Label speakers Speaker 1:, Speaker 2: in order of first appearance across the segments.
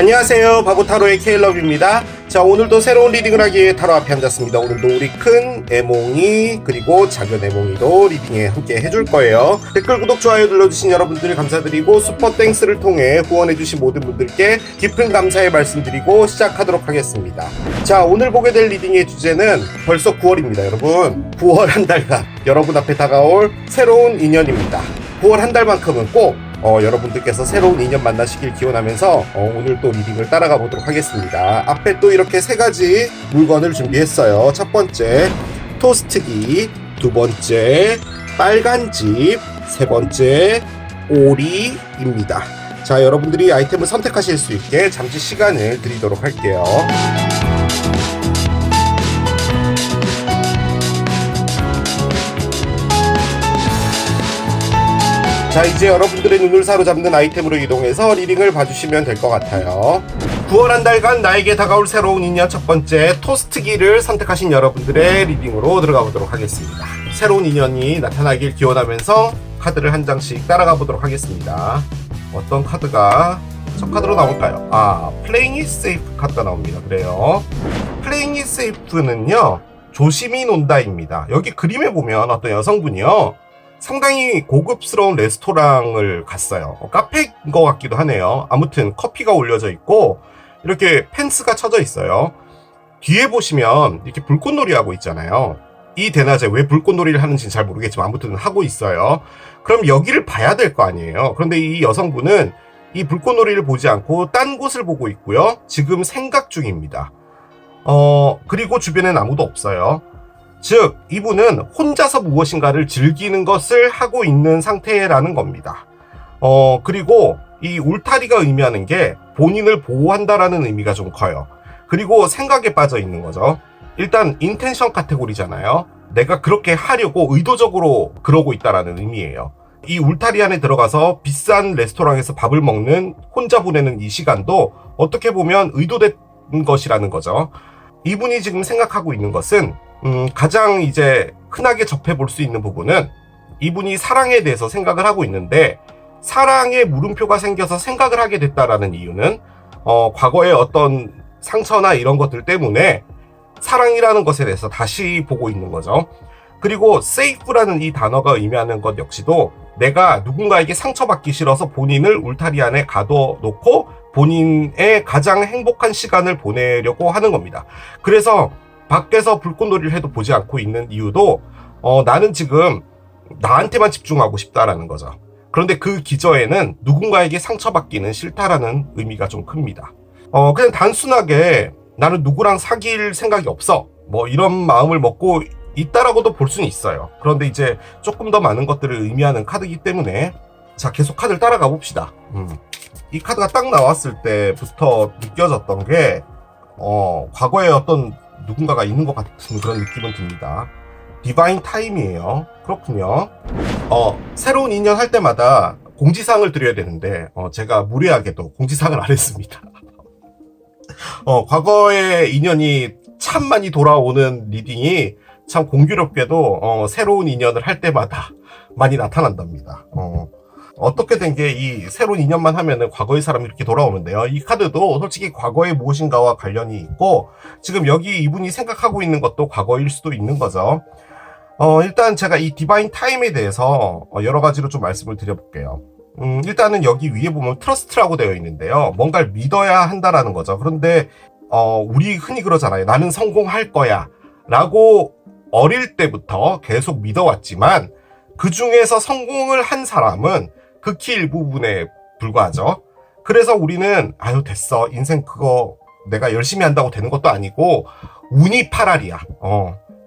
Speaker 1: 안녕하세요, 바보타로의 케일럽입니다. 자, 오늘도 새로운 리딩을 하기 위해 타로 앞에 앉았습니다. 오늘도 우리 큰 애몽이 그리고 작은 애몽이도 리딩에 함께 해줄 거예요. 댓글, 구독, 좋아요 눌러주신 여러분들 감사드리고 슈퍼땡스를 통해 후원해주신 모든 분들께 깊은 감사의 말씀드리고 시작하도록 하겠습니다. 자, 오늘 보게 될 리딩의 주제는 벌써 9월입니다. 여러분, 9월 한 달간 여러분 앞에 다가올 새로운 인연입니다. 9월 한 달만큼은 꼭 여러분들께서 새로운 인연 만나시길 기원하면서 오늘 또 리딩을 따라가 보도록 하겠습니다. 앞에 또 이렇게 세 가지 물건을 준비했어요. 첫 번째 토스트기, 두 번째 빨간 집, 세 번째 오리입니다. 자, 여러분들이 아이템을 선택하실 수 있게 잠시 시간을 드리도록 할게요. 자, 이제 여러분들의 눈을 사로잡는 아이템으로 이동해서 리딩을 봐주시면 될 것 같아요. 9월 한 달간 나에게 다가올 새로운 인연, 첫 번째 토스트기를 선택하신 여러분들의 리딩으로 들어가 보도록 하겠습니다. 새로운 인연이 나타나길 기원하면서 카드를 한 장씩 따라가 보도록 하겠습니다. 어떤 카드가 첫 카드로 나올까요? Playing it safe 카드가 나옵니다. 그래요. Playing it safe는요, 조심히 논다입니다. 여기 그림에 보면 어떤 여성분이요, 상당히 고급스러운 레스토랑을 갔어요. 카페인 것 같기도 하네요. 아무튼 커피가 올려져 있고 이렇게 펜스가 쳐져 있어요. 뒤에 보시면 이렇게 불꽃놀이 하고 있잖아요. 이 대낮에 왜 불꽃놀이를 하는지는 잘 모르겠지만 아무튼 하고 있어요. 그럼 여기를 봐야 될 거 아니에요. 그런데 이 여성분은 이 불꽃놀이를 보지 않고 딴 곳을 보고 있고요. 지금 생각 중입니다. 그리고 주변엔 아무도 없어요. 즉, 이분은 혼자서 무엇인가를 즐기는 것을 하고 있는 상태라는 겁니다. 그리고 이 울타리가 의미하는 게 본인을 보호한다라는 의미가 좀 커요. 그리고 생각에 빠져 있는 거죠. 일단 인텐션 카테고리잖아요. 내가 그렇게 하려고 의도적으로 그러고 있다라는 의미예요. 이 울타리 안에 들어가서 비싼 레스토랑에서 밥을 먹는, 혼자 보내는 이 시간도 어떻게 보면 의도된 것이라는 거죠. 이분이 지금 생각하고 있는 것은 가장 이제 흔하게 접해볼 수 있는 부분은 이분이 사랑에 대해서 생각을 하고 있는데, 사랑에 물음표가 생겨서 생각을 하게 됐다라는 이유는 과거의 어떤 상처나 이런 것들 때문에 사랑이라는 것에 대해서 다시 보고 있는 거죠. 그리고 safe라는 이 단어가 의미하는 것 역시도 내가 누군가에게 상처받기 싫어서 본인을 울타리 안에 가둬놓고 본인의 가장 행복한 시간을 보내려고 하는 겁니다. 그래서 밖에서 불꽃놀이를 해도 보지 않고 있는 이유도 나는 지금 나한테만 집중하고 싶다라는 거죠. 그런데 그 기저에는 누군가에게 상처받기는 싫다라는 의미가 좀 큽니다. 그냥 단순하게 나는 누구랑 사귈 생각이 없어, 뭐 이런 마음을 먹고 있다라고도 볼 수는 있어요. 그런데 이제 조금 더 많은 것들을 의미하는 카드이기 때문에, 자, 계속 카드를 따라가 봅시다. 이 카드가 딱 나왔을 때부터 느껴졌던 게 과거에 어떤 누군가가 있는 것 같은 그런 느낌은 듭니다. 디바인 타임이에요. 그렇군요. 새로운 인연 할 때마다 공지사항을 드려야 되는데 제가 무례하게도 공지사항을 안 했습니다. 과거의 인연이 참 많이 돌아오는 리딩이 참 공교롭게도 새로운 인연을 할 때마다 많이 나타난답니다. 어떻게 된 게 이 새로운 인연만 하면은 과거의 사람이 이렇게 돌아오는데요. 이 카드도 솔직히 과거의 무엇인가와 관련이 있고, 지금 여기 이분이 생각하고 있는 것도 과거일 수도 있는 거죠. 일단 제가 이 디바인 타임에 대해서 여러 가지로 좀 말씀을 드려볼게요. 일단은 여기 위에 보면 트러스트라고 되어 있는데요. 뭔가를 믿어야 한다라는 거죠. 그런데 우리 흔히 그러잖아요. 나는 성공할 거야 라고 어릴 때부터 계속 믿어왔지만, 그 중에서 성공을 한 사람은 극히 일부분에 불과하죠. 그래서 우리는 아유 됐어, 인생 그거 내가 열심히 한다고 되는 것도 아니고 운이 파랄이야.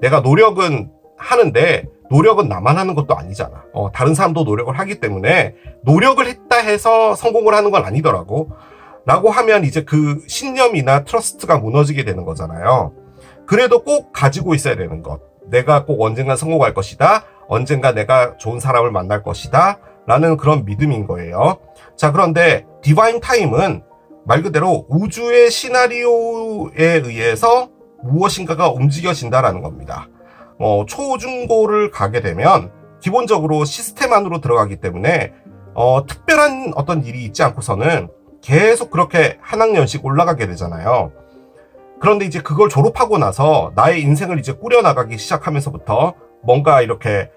Speaker 1: 내가 노력은 하는데 노력은 나만 하는 것도 아니잖아. 다른 사람도 노력을 하기 때문에 노력을 했다 해서 성공을 하는 건 아니더라고 라고 하면 이제 그 신념이나 트러스트가 무너지게 되는 거잖아요. 그래도 꼭 가지고 있어야 되는 것, 내가 꼭 언젠가 성공할 것이다, 언젠가 내가 좋은 사람을 만날 것이다 라는 그런 믿음인 거예요. 자, 그런데 디바인 타임은 말 그대로 우주의 시나리오에 의해서 무엇인가가 움직여진다라는 겁니다. 초중고를 가게 되면 기본적으로 시스템 안으로 들어가기 때문에 특별한 어떤 일이 있지 않고서는 계속 그렇게 한 학년씩 올라가게 되잖아요. 그런데 이제 그걸 졸업하고 나서 나의 인생을 이제 꾸려나가기 시작하면서부터 뭔가 이렇게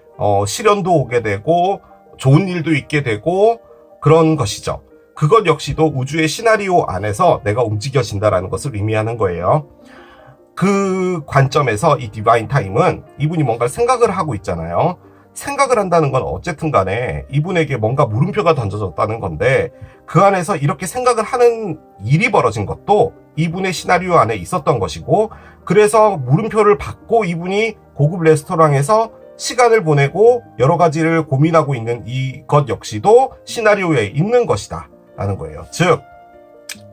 Speaker 1: 시련도 오게 되고 좋은 일도 있게 되고 그런 것이죠. 그것 역시도 우주의 시나리오 안에서 내가 움직여진다라는 것을 의미하는 거예요. 그 관점에서 이 디바인 타임은 이분이 뭔가 생각을 하고 있잖아요. 생각을 한다는 건 어쨌든 간에 이분에게 뭔가 물음표가 던져졌다는 건데 그 안에서 이렇게 생각을 하는 일이 벌어진 것도 이분의 시나리오 안에 있었던 것이고 그래서 물음표를 받고 이분이 고급 레스토랑에서 시간을 보내고 여러 가지를 고민하고 있는 이것 역시도 시나리오에 있는 것이다 라는 거예요. 즉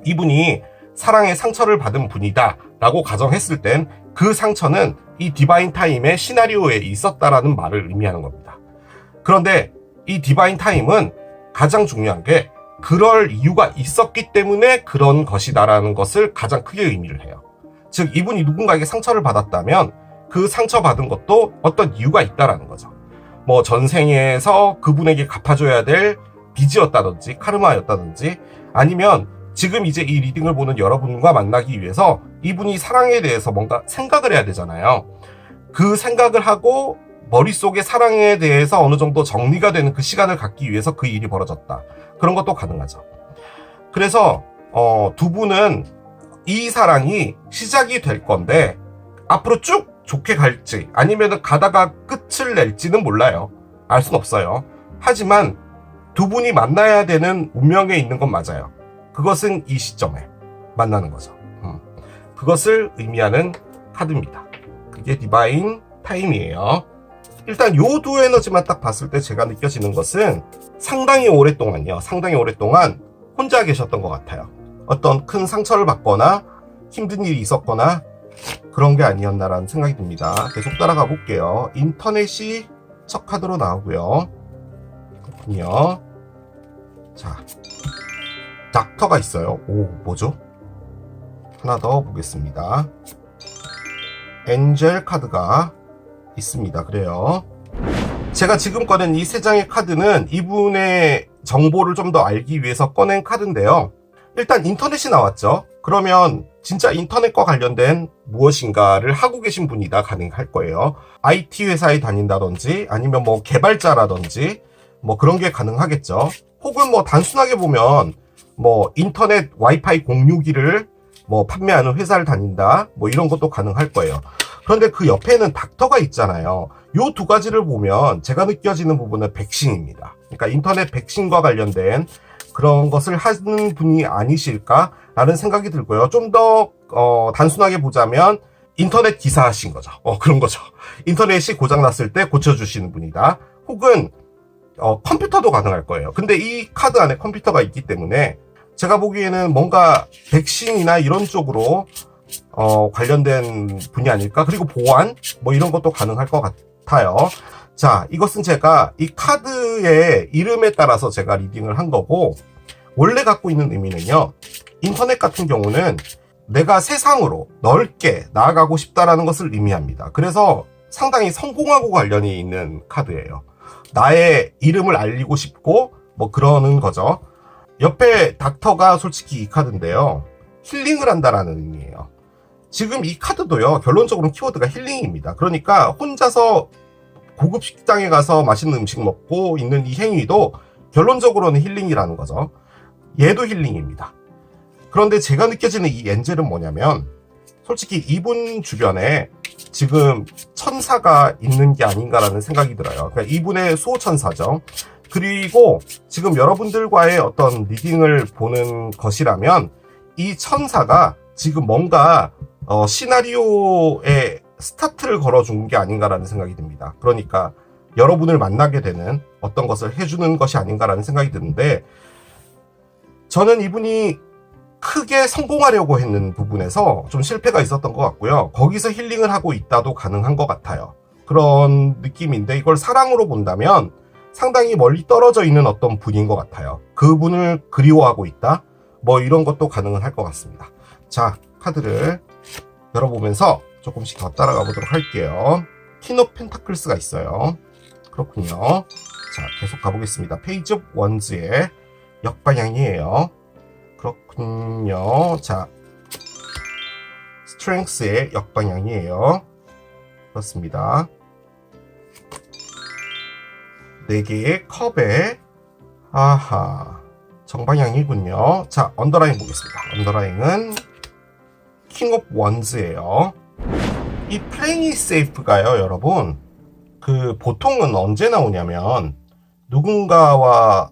Speaker 1: 이분이 사랑의 상처를 받은 분이다 라고 가정했을 땐 그 상처는 이 디바인 타임의 시나리오에 있었다라는 말을 의미하는 겁니다. 그런데 이 디바인 타임은 가장 중요한 게 그럴 이유가 있었기 때문에 그런 것이다라는 것을 가장 크게 의미를 해요. 즉 이분이 누군가에게 상처를 받았다면 그 상처받은 것도 어떤 이유가 있다라는 거죠. 뭐 전생에서 그분에게 갚아줘야 될 빚이었다든지 카르마였다든지 아니면 지금 이제 이 리딩을 보는 여러분과 만나기 위해서 이분이 사랑에 대해서 뭔가 생각을 해야 되잖아요. 그 생각을 하고 머릿속에 사랑에 대해서 어느 정도 정리가 되는 그 시간을 갖기 위해서 그 일이 벌어졌다. 그런 것도 가능하죠. 그래서 두 분은 이 사랑이 시작이 될 건데 앞으로 쭉 좋게 갈지 아니면 가다가 끝을 낼지는 몰라요. 알 순 없어요. 하지만 두 분이 만나야 되는 운명에 있는 건 맞아요. 그것은 이 시점에 만나는 거죠. 그것을 의미하는 카드입니다. 그게 디바인 타임이에요. 일단 요 두 에너지만 딱 봤을 때 제가 느껴지는 것은 상당히 오랫동안 혼자 계셨던 것 같아요. 어떤 큰 상처를 받거나 힘든 일이 있었거나 그런 게 아니었나라는 생각이 듭니다. 계속 따라가 볼게요. 인터넷이 첫 카드로 나오고요. 그렇군요. 자, 닥터가 있어요. 오, 뭐죠? 하나 더 보겠습니다. 엔젤 카드가 있습니다. 그래요. 제가 지금 꺼낸 이 세 장의 카드는 이분의 정보를 좀 더 알기 위해서 꺼낸 카드인데요. 일단 인터넷이 나왔죠. 그러면 진짜 인터넷과 관련된 무엇인가를 하고 계신 분이다 가능할 거예요. IT 회사에 다닌다든지 아니면 뭐 개발자라든지 뭐 그런 게 가능하겠죠. 혹은 뭐 단순하게 보면 뭐 인터넷 와이파이 공유기를 뭐 판매하는 회사를 다닌다 뭐 이런 것도 가능할 거예요. 그런데 그 옆에는 닥터가 있잖아요. 요 두 가지를 보면 제가 느껴지는 부분은 백신입니다. 그러니까 인터넷 백신과 관련된 그런 것을 하는 분이 아니실까라는 생각이 들고요. 좀 더 단순하게 보자면 인터넷 기사하신 거죠. 그런 거죠. 인터넷이 고장났을 때 고쳐주시는 분이다. 혹은 컴퓨터도 가능할 거예요. 근데 이 카드 안에 컴퓨터가 있기 때문에 제가 보기에는 뭔가 백신이나 이런 쪽으로 관련된 분이 아닐까. 그리고 보안 뭐 이런 것도 가능할 것 같아요. 자, 이것은 제가 이 카드의 이름에 따라서 제가 리딩을 한 거고 원래 갖고 있는 의미는요. 인터넷 같은 경우는 내가 세상으로 넓게 나아가고 싶다라는 것을 의미합니다. 그래서 상당히 성공하고 관련이 있는 카드예요. 나의 이름을 알리고 싶고 뭐 그러는 거죠. 옆에 닥터가 솔직히 이 카드인데요. 힐링을 한다라는 의미예요. 지금 이 카드도요. 결론적으로는 키워드가 힐링입니다. 그러니까 혼자서 고급 식당에 가서 맛있는 음식 먹고 있는 이 행위도 결론적으로는 힐링이라는 거죠. 얘도 힐링입니다. 그런데 제가 느껴지는 이 엔젤은 뭐냐면 솔직히 이분 주변에 지금 천사가 있는 게 아닌가라는 생각이 들어요. 그러니까 이분의 수호천사죠. 그리고 지금 여러분들과의 어떤 리딩을 보는 것이라면 이 천사가 지금 뭔가 시나리오에 스타트를 걸어준 게 아닌가라는 생각이 듭니다. 그러니까 여러분을 만나게 되는 어떤 것을 해주는 것이 아닌가라는 생각이 드는데 저는 이분이 크게 성공하려고 했는 부분에서 좀 실패가 있었던 것 같고요. 거기서 힐링을 하고 있다도 가능한 것 같아요. 그런 느낌인데 이걸 사랑으로 본다면 상당히 멀리 떨어져 있는 어떤 분인 것 같아요. 그분을 그리워하고 있다? 뭐 이런 것도 가능은 할 것 같습니다. 자, 카드를 열어보면서 조금씩 더 따라가 보도록 할게요. 퀸 오브 펜타클스가 있어요. 그렇군요. 자, 계속 가보겠습니다. 페이지 오브 원즈의 역방향이에요. 그렇군요. 자, 스트렝스의 역방향이에요. 그렇습니다. 4개의 컵에 아하 정방향이군요. 자, 언더라인 보겠습니다. 언더라인은 킹 오브 원즈예요. 이 플레잉 세이프가요, 여러분, 그 보통은 언제 나오냐면 누군가와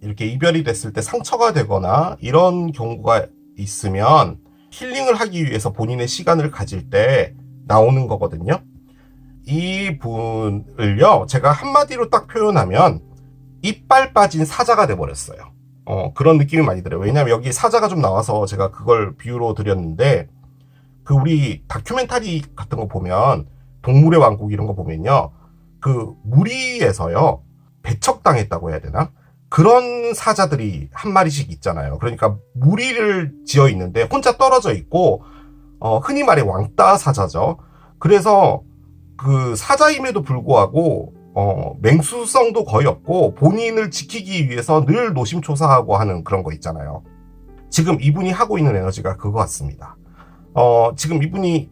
Speaker 1: 이렇게 이별이 됐을 때 상처가 되거나 이런 경우가 있으면 힐링을 하기 위해서 본인의 시간을 가질 때 나오는 거거든요. 이 분을요, 제가 한마디로 딱 표현하면 이빨 빠진 사자가 돼버렸어요. 그런 느낌이 많이 들어요. 왜냐면 여기 사자가 좀 나와서 제가 그걸 비유로 드렸는데, 그 우리 다큐멘터리 같은 거 보면 동물의 왕국 이런 거 보면요, 그 무리에서요 배척당했다고 해야 되나? 그런 사자들이 한 마리씩 있잖아요. 그러니까 무리를 지어 있는데 혼자 떨어져 있고, 흔히 말해 왕따 사자죠. 그래서 그 사자임에도 불구하고 맹수성도 거의 없고 본인을 지키기 위해서 늘 노심초사하고 하는 그런 거 있잖아요. 지금 이분이 하고 있는 에너지가 그거 같습니다. 지금 이분이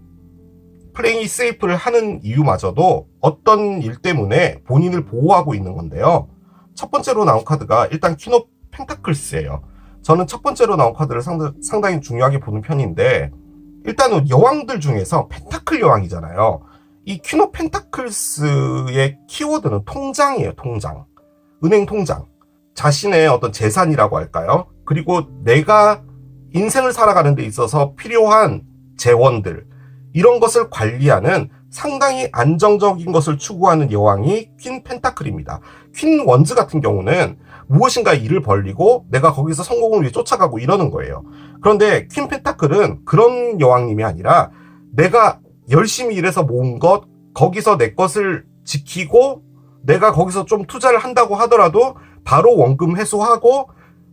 Speaker 1: 플레잉 세이프를 하는 이유마저도 어떤 일 때문에 본인을 보호하고 있는 건데요. 첫 번째로 나온 카드가 일단 퀸 오브 펜타클스예요. 저는 첫 번째로 나온 카드를 상당히 중요하게 보는 편인데, 일단은 여왕들 중에서 펜타클 여왕이잖아요. 이 퀸 오브 펜타클스의 키워드는 통장이에요. 통장. 은행 통장. 자신의 어떤 재산이라고 할까요? 그리고 내가 인생을 살아가는 데 있어서 필요한 재원들, 이런 것을 관리하는 상당히 안정적인 것을 추구하는 여왕이 퀸 펜타클입니다. 퀸 원즈 같은 경우는 무엇인가 일을 벌리고 내가 거기서 성공을 위해 쫓아가고 이러는 거예요. 그런데 퀸 펜타클은 그런 여왕님이 아니라 내가 열심히 일해서 모은 것, 거기서 내 것을 지키고 내가 거기서 좀 투자를 한다고 하더라도 바로 원금 회수하고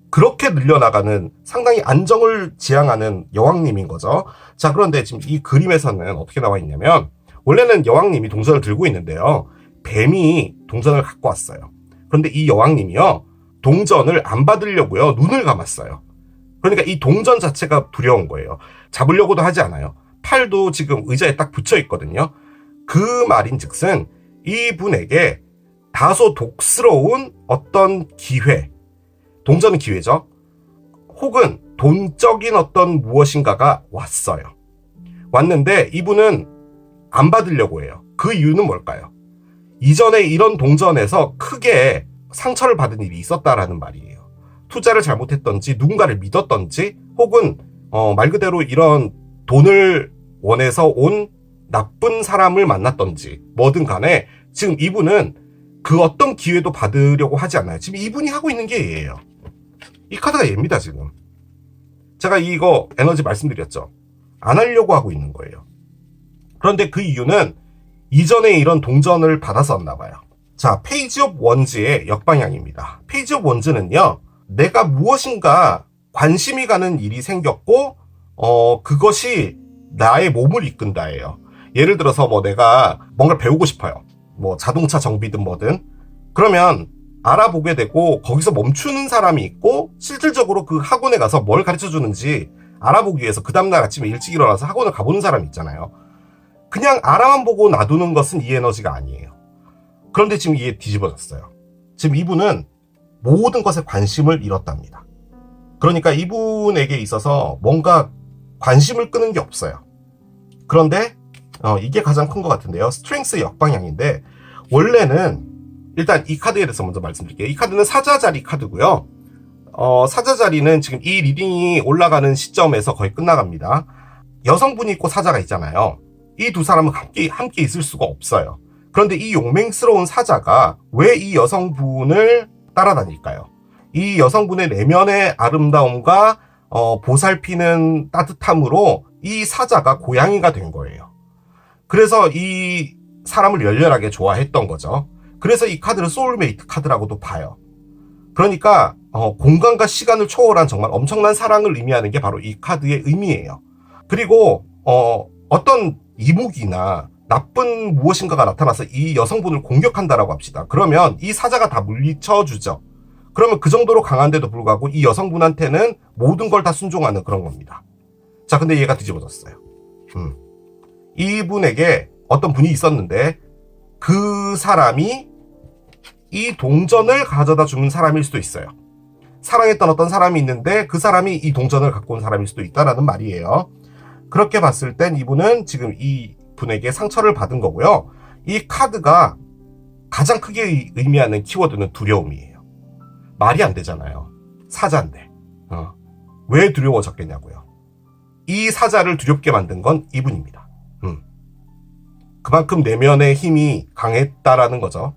Speaker 1: 그렇게 늘려나가는 상당히 안정을 지향하는 여왕님인 거죠. 자, 그런데 지금 이 그림에서는 어떻게 나와 있냐면, 원래는 여왕님이 동전을 들고 있는데요, 뱀이 동전을 갖고 왔어요. 그런데 이 여왕님이요, 동전을 안 받으려고요, 눈을 감았어요. 그러니까 이 동전 자체가 두려운 거예요. 잡으려고도 하지 않아요. 팔도 지금 의자에 딱 붙여 있거든요. 그 말인즉슨 이분에게 다소 독스러운 어떤 기회, 동전은 기회죠, 혹은 돈적인 어떤 무엇인가가 왔어요. 왔는데 이분은 안 받으려고 해요. 그 이유는 뭘까요? 이전에 이런 동전에서 크게 상처를 받은 일이 있었다라는 말이에요. 투자를 잘못했던지 누군가를 믿었던지, 혹은 말 그대로 이런 돈을 원해서 온 나쁜 사람을 만났던지, 뭐든 간에 지금 이분은 그 어떤 기회도 받으려고 하지 않아요. 지금 이분이 하고 있는 게 얘예요. 이 카드가 얘입니다. 지금 제가 이거 에너지 말씀드렸죠. 안 하려고 하고 있는 거예요. 그런데 그 이유는 이전에 이런 동전을 받았었나 봐요. 자, 페이지 오브 원즈의 역방향입니다. 페이지 오브 원즈는요, 내가 무엇인가 관심이 가는 일이 생겼고 그것이 나의 몸을 이끈다예요. 예를 들어서 뭐 내가 뭔가를 배우고 싶어요. 뭐 자동차 정비든 뭐든. 그러면 알아보게 되고 거기서 멈추는 사람이 있고, 실질적으로 그 학원에 가서 뭘 가르쳐 주는지 알아보기 위해서 그 다음날 아침에 일찍 일어나서 학원을 가보는 사람이 있잖아요. 그냥 알아만 보고 놔두는 것은 이 에너지가 아니에요. 그런데 지금 이게 뒤집어졌어요. 지금 이분은 모든 것에 관심을 잃었답니다. 그러니까 이분에게 있어서 뭔가 관심을 끄는 게 없어요. 그런데 이게 가장 큰 것 같은데요. 스트렝스 역방향인데, 원래는 일단 이 카드에 대해서 먼저 말씀드릴게요. 이 카드는 사자자리 카드고요. 사자자리는 지금 이 리딩이 올라가는 시점에서 거의 끝나갑니다. 여성분이 있고 사자가 있잖아요. 이 두 사람은 함께 있을 수가 없어요. 그런데 이 용맹스러운 사자가 왜 이 여성분을 따라다닐까요? 이 여성분의 내면의 아름다움과 보살피는 따뜻함으로 이 사자가 고양이가 된 거예요. 그래서 이 사람을 열렬하게 좋아했던 거죠. 그래서 이 카드를 소울메이트 카드라고도 봐요. 그러니까 공간과 시간을 초월한 정말 엄청난 사랑을 의미하는 게 바로 이 카드의 의미예요. 그리고 어떤 이목이나 나쁜 무엇인가가 나타나서 이 여성분을 공격한다라고 합시다. 그러면 이 사자가 다 물리쳐 주죠. 그러면 그 정도로 강한데도 불구하고 이 여성분한테는 모든 걸 다 순종하는 그런 겁니다. 자, 근데 얘가 뒤집어졌어요. 이분에게 어떤 분이 있었는데 그 사람이 이 동전을 가져다 주는 사람일 수도 있어요. 사랑했던 어떤 사람이 있는데 그 사람이 이 동전을 갖고 온 사람일 수도 있다라는 말이에요. 그렇게 봤을 땐 이분은 지금 이 분에게 상처를 받은 거고요. 이 카드가 가장 크게 의미하는 키워드는 두려움이에요. 말이 안 되잖아요. 사자인데. 왜 두려워졌겠냐고요. 이 사자를 두렵게 만든 건 이분입니다. 그만큼 내면의 힘이 강했다라는 거죠.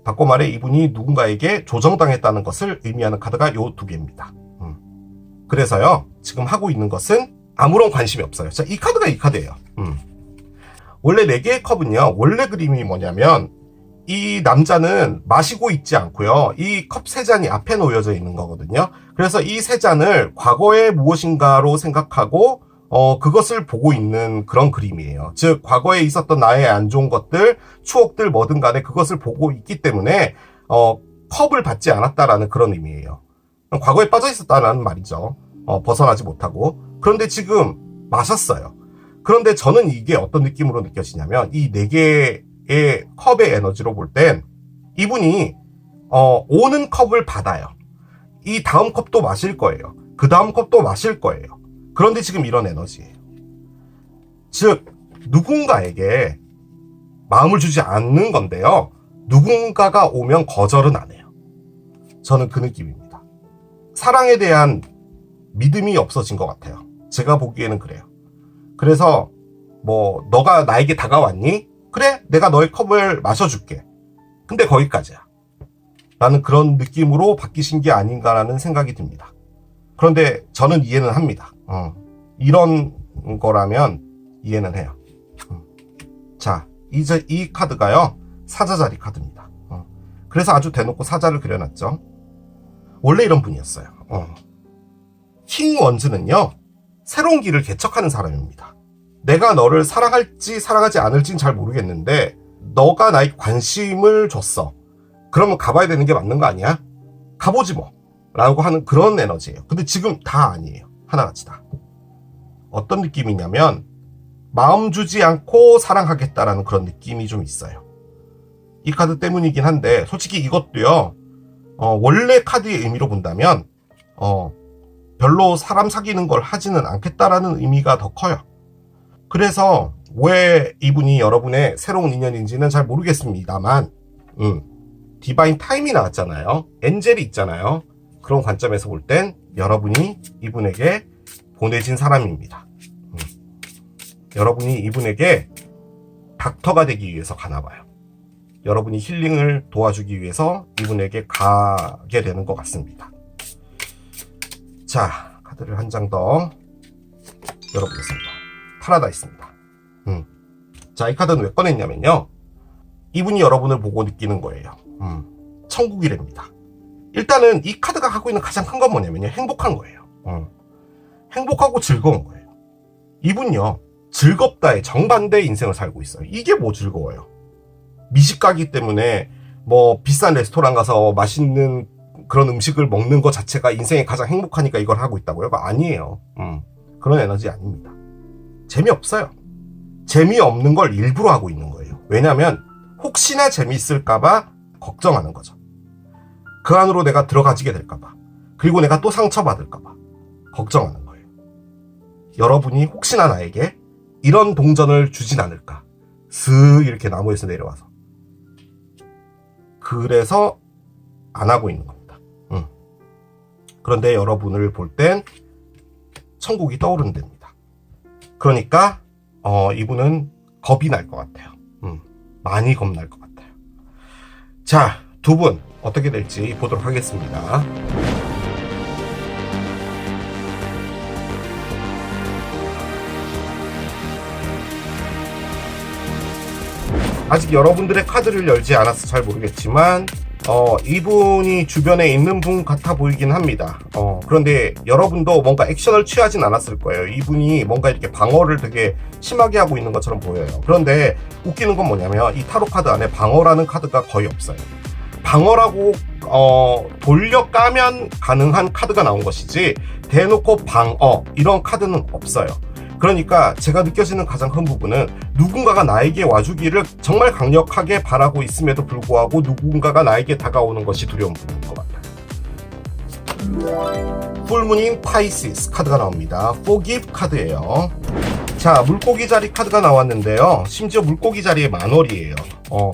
Speaker 1: 바꿔 말해 이분이 누군가에게 조정당했다는 것을 의미하는 카드가 요 두 개입니다. 그래서요, 지금 하고 있는 것은 아무런 관심이 없어요. 자, 이 카드가 이 카드예요. 원래 4개의 컵은요, 원래 그림이 뭐냐면 이 남자는 마시고 있지 않고요, 이 컵 3잔이 앞에 놓여져 있는 거거든요. 그래서 이 3잔을 과거의 무엇인가로 생각하고 그것을 보고 있는 그런 그림이에요. 즉 과거에 있었던 나의 안 좋은 것들, 추억들 뭐든 간에 그것을 보고 있기 때문에 컵을 받지 않았다라는 그런 의미예요. 과거에 빠져 있었다라는 말이죠. 벗어나지 못하고. 그런데 지금 마셨어요. 그런데 저는 이게 어떤 느낌으로 느껴지냐면 이 4개의 컵의 에너지로 볼 땐 이분이 오는 컵을 받아요. 이 다음 컵도 마실 거예요. 그 다음 컵도 마실 거예요. 그런데 지금 이런 에너지예요. 즉 누군가에게 마음을 주지 않는 건데요, 누군가가 오면 거절은 안 해요. 저는 그 느낌입니다. 사랑에 대한 믿음이 없어진 것 같아요. 제가 보기에는 그래요. 그래서 뭐 너가 나에게 다가왔니? 그래, 내가 너의 컵을 마셔줄게. 근데 거기까지야. 라는 그런 느낌으로 바뀌신 게 아닌가라는 생각이 듭니다. 그런데 저는 이해는 합니다. 이런 거라면 이해는 해요. 자, 이제 이 카드가요, 사자자리 카드입니다. 그래서 아주 대놓고 사자를 그려놨죠. 원래 이런 분이었어요. 킹 원즈는요, 새로운 길을 개척하는 사람입니다. 내가 너를 사랑할지 사랑하지 않을지는 잘 모르겠는데 너가 나에게 관심을 줬어. 그러면 가봐야 되는 게 맞는 거 아니야? 가보지 뭐 라고 하는 그런 에너지예요. 근데 지금 다 아니에요. 하나같이 다. 어떤 느낌이냐면 마음 주지 않고 사랑하겠다라는 그런 느낌이 좀 있어요. 이 카드 때문이긴 한데 솔직히 이것도요, 원래 카드의 의미로 본다면 별로 사람 사귀는 걸 하지는 않겠다라는 의미가 더 커요. 그래서 왜 이분이 여러분의 새로운 인연인지는 잘 모르겠습니다만 디바인 타임이 나왔잖아요. 엔젤이 있잖아요. 그런 관점에서 볼 땐 여러분이 이분에게 보내진 사람입니다. 여러분이 이분에게 닥터가 되기 위해서 가나봐요. 여러분이 힐링을 도와주기 위해서 이분에게 가게 되는 것 같습니다. 자, 카드를 한 장 더 열어보겠습니다. 파라다이스입니다. 자, 이 카드는 왜 꺼냈냐면요, 이분이 여러분을 보고 느끼는 거예요. 천국이랍니다. 일단은 이 카드가 갖고 있는 가장 큰 건 뭐냐면요, 행복한 거예요. 행복하고 즐거운 거예요. 이분요, 즐겁다의 정반대의 인생을 살고 있어요. 이게 뭐 즐거워요? 미식가기 때문에 뭐 비싼 레스토랑 가서 맛있는 그런 음식을 먹는 것 자체가 인생에 가장 행복하니까 이걸 하고 있다고요? 아니에요. 그런 에너지 아닙니다. 재미없어요. 재미없는 걸 일부러 하고 있는 거예요. 왜냐하면 혹시나 재미있을까봐 걱정하는 거죠. 그 안으로 내가 들어가지게 될까봐, 그리고 내가 또 상처받을까봐 걱정하는 거예요. 여러분이 혹시나 나에게 이런 동전을 주진 않을까, 슥 이렇게 나무에서 내려와서. 그래서 안 하고 있는 겁니다. 그런데 여러분을 볼 땐 천국이 떠오르는 데입니다. 그러니까 이분은 겁이 날 것 같아요. 많이 겁날 것 같아요. 자, 두 분 어떻게 될지 보도록 하겠습니다. 아직 여러분들의 카드를 열지 않아서 잘 모르겠지만 이분이 주변에 있는 분 같아 보이긴 합니다. 그런데 여러분도 뭔가 액션을 취하진 않았을 거예요. 이분이 뭔가 이렇게 방어를 되게 심하게 하고 있는 것처럼 보여요. 그런데 웃기는 건 뭐냐면 이 타로 카드 안에 방어라는 카드가 거의 없어요. 방어라고 돌려 까면 가능한 카드가 나온 것이지 대놓고 방어 이런 카드는 없어요. 그러니까 제가 느껴지는 가장 큰 부분은 누군가가 나에게 와주기를 정말 강력하게 바라고 있음에도 불구하고 누군가가 나에게 다가오는 것이 두려운 부분인 것 같아요. 풀문인 파이시스 카드가 나옵니다. Forgive 카드예요. 자, 물고기 자리 카드가 나왔는데요. 심지어 물고기 자리의 만월이에요.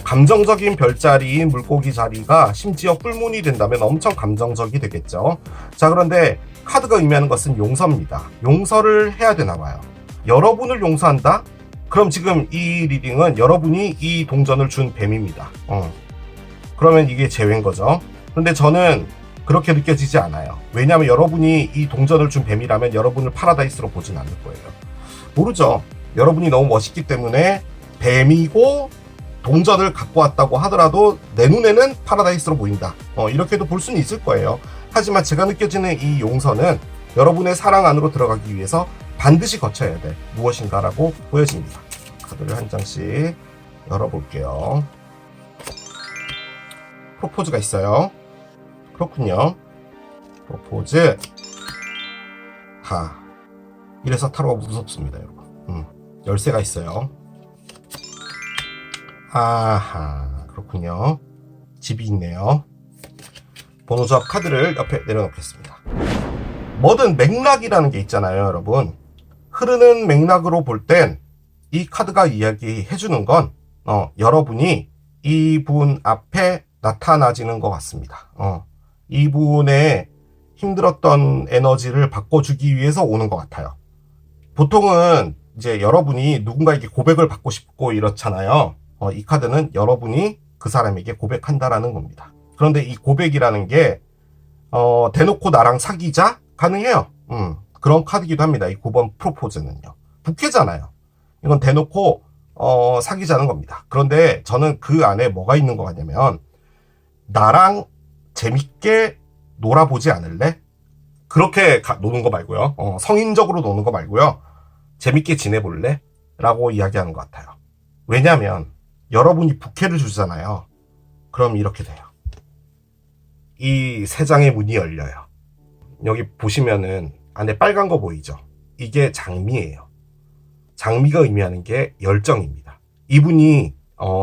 Speaker 1: 감정적인 별자리인 물고기 자리가 심지어 풀문이 된다면 엄청 감정적이 되겠죠. 자, 그런데 카드가 의미하는 것은 용서입니다. 용서를 해야 되나 봐요. 여러분을 용서한다? 그럼 지금 이 리딩은 여러분이 이 동전을 준 뱀입니다. 그러면 이게 재회인 거죠. 그런데 저는 그렇게 느껴지지 않아요. 왜냐하면 여러분이 이 동전을 준 뱀이라면 여러분을 파라다이스로 보진 않을 거예요. 모르죠. 여러분이 너무 멋있기 때문에 뱀이고 동전을 갖고 왔다고 하더라도 내 눈에는 파라다이스로 보인다. 이렇게도 볼 수는 있을 거예요. 하지만 제가 느껴지는 이 용서는 여러분의 사랑 안으로 들어가기 위해서 반드시 거쳐야 될 무엇인가라고 보여집니다. 카드를 한 장씩 열어볼게요. 프로포즈가 있어요. 그렇군요. 프로포즈. 이래서 타로가 무섭습니다, 여러분. 열쇠가 있어요. 아하, 그렇군요. 집이 있네요. 번호 조합 카드를 옆에 내려놓겠습니다. 뭐든 맥락이라는 게 있잖아요, 여러분. 흐르는 맥락으로 볼 땐 이 카드가 이야기해주는 건 여러분이 이분 앞에 나타나지는 것 같습니다. 이분의 힘들었던 에너지를 바꿔주기 위해서 오는 것 같아요. 보통은 이제 여러분이 누군가에게 고백을 받고 싶고 이렇잖아요. 이 카드는 여러분이 그 사람에게 고백한다라는 겁니다. 그런데 이 고백이라는 게 대놓고 나랑 사귀자? 가능해요. 그런 카드기도 합니다. 이 9번 프로포즈는요. 부캐잖아요. 이건 대놓고 사귀자는 겁니다. 그런데 저는 그 안에 뭐가 있는 것 같냐면 나랑 재밌게 놀아보지 않을래? 그렇게 노는 거 말고요. 성인적으로 노는 거 말고요. 재밌게 지내볼래? 라고 이야기하는 것 같아요. 왜냐하면 여러분이 부캐를 주잖아요. 그럼 이렇게 돼요. 이 세 장의 문이 열려요. 여기 보시면은 안에 빨간 거 보이죠? 이게 장미예요. 장미가 의미하는 게 열정입니다. 이분이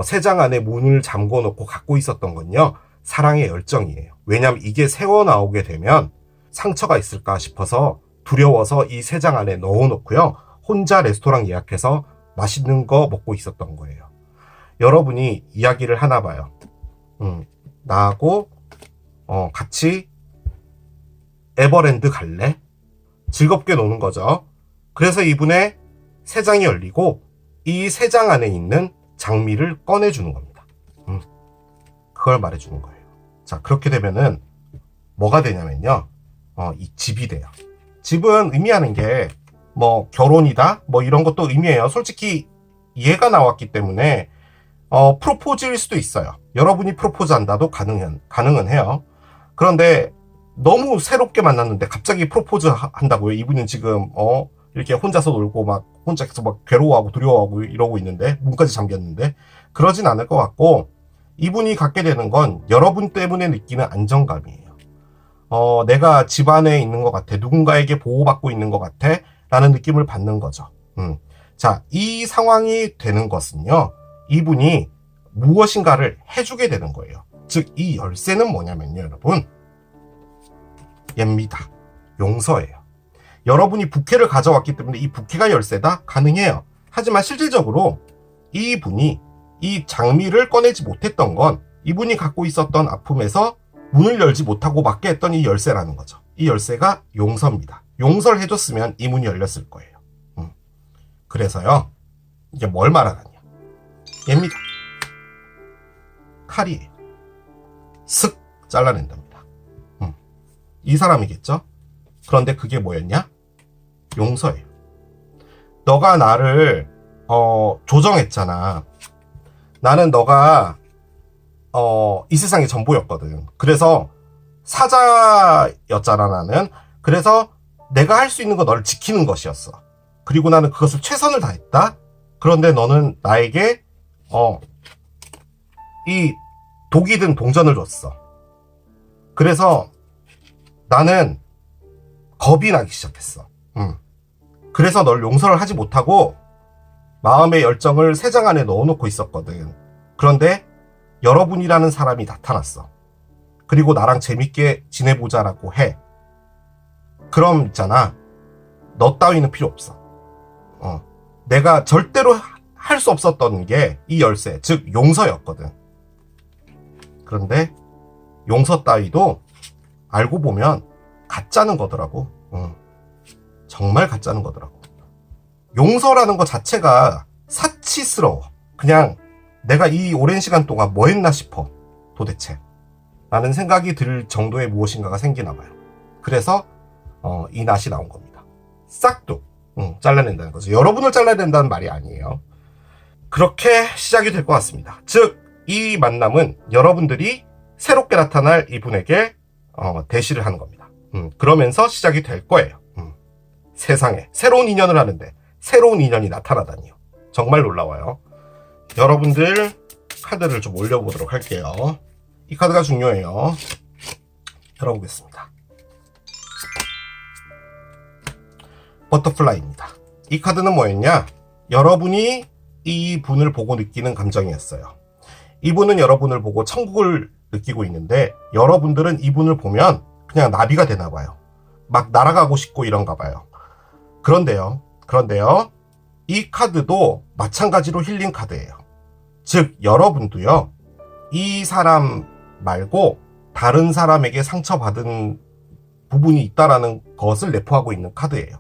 Speaker 1: 세 장 안에 문을 잠궈 놓고 갖고 있었던 건요. 사랑의 열정이에요. 왜냐하면 이게 새어 나오게 되면 상처가 있을까 싶어서 두려워서 이 세 장 안에 넣어 놓고요. 혼자 레스토랑 예약해서 맛있는 거 먹고 있었던 거예요. 여러분이 이야기를 하나 봐요. 나하고 같이 에버랜드 갈래? 즐겁게 노는 거죠. 그래서 이분의 세 장이 열리고 이 세 장 안에 있는 장미를 꺼내주는 겁니다. 그걸 말해주는 거예요. 자, 그렇게 되면은 뭐가 되냐면요. 이 집이 돼요. 집은 의미하는 게 뭐 결혼이다? 뭐 이런 것도 의미해요. 솔직히 얘가 나왔기 때문에 프로포즈일 수도 있어요. 여러분이 프로포즈 한다도 가능은 해요. 그런데 너무 새롭게 만났는데 갑자기 프로포즈 한다고요? 이분은 지금 이렇게 혼자서 놀고 막 혼자 계속 막 괴로워하고 두려워하고 이러고 있는데 문까지 잠겼는데 그러진 않을 것 같고 이분이 갖게 되는 건 여러분 때문에 느끼는 안정감이에요. 내가 집 안에 있는 것 같아. 누군가에게 보호받고 있는 것 같아. 라는 느낌을 받는 거죠. 자, 이 상황이 되는 것은요. 이분이 무엇인가를 해주게 되는 거예요. 즉, 이 열쇠는 뭐냐면요, 여러분. 얘입니다. 용서예요. 여러분이 부캐를 가져왔기 때문에 이 부캐가 열쇠다? 가능해요. 하지만 실질적으로 이분이 이 장미를 꺼내지 못했던 건 이분이 갖고 있었던 아픔에서 문을 열지 못하고 막게 했던 이 열쇠라는 거죠. 이 열쇠가 용서입니다. 용서를 해줬으면 이 문이 열렸을 거예요. 그래서요. 이게 뭘 말하느냐. 얘입니다. 칼이에요. 슥 잘라낸답니다. 이 사람이겠죠? 그런데 그게 뭐였냐? 용서예요. 너가 나를 조정했잖아. 나는 너가 이 세상의 전부였거든. 그래서 사자였잖아, 나는. 그래서 내가 할 수 있는 건 너를 지키는 것이었어. 그리고 나는 그것을 최선을 다했다. 그런데 너는 나에게 이 독이 든 동전을 줬어. 그래서 나는 겁이 나기 시작했어. 그래서 널 용서를 하지 못하고 마음의 열정을 3장 안에 넣어놓고 있었거든. 그런데 여러분이라는 사람이 나타났어. 그리고 나랑 재밌게 지내보자라고 해. 그럼 있잖아, 너 따위는 필요 없어. 내가 절대로 할 수 없었던 게 이 열쇠, 즉 용서였거든. 그런데 용서 따위도 알고 보면 가짜는 거더라고. 정말 가짜는 거더라고. 용서라는 것 자체가 사치스러워. 그냥 내가 이 오랜 시간 동안 뭐 했나 싶어, 도대체 라는 생각이 들 정도의 무엇인가가 생기나 봐요. 그래서 이 낫이 나온 겁니다. 싹둑 잘라낸다는 거죠. 여러분을 잘라낸다는 말이 아니에요. 그렇게 시작이 될 것 같습니다. 즉 이 만남은 여러분들이 새롭게 나타날 이분에게 대시를 하는 겁니다. 그러면서 시작이 될 거예요. 세상에 새로운 인연을 하는데 새로운 인연이 나타나다니요. 정말 놀라워요. 여러분들 카드를 좀 올려보도록 할게요. 이 카드가 중요해요. 열어보겠습니다. 버터플라이입니다. 이 카드는 뭐였냐? 여러분이 이 분을 보고 느끼는 감정이었어요. 이분은 여러분을 보고 천국을 느끼고 있는데 여러분들은 이분을 보면 그냥 나비가 되나 봐요. 막 날아가고 싶고 이런가 봐요. 그런데요, 이 카드도 마찬가지로 힐링 카드예요. 즉 여러분도요, 이 사람 말고 다른 사람에게 상처받은 부분이 있다라는 것을 내포하고 있는 카드예요.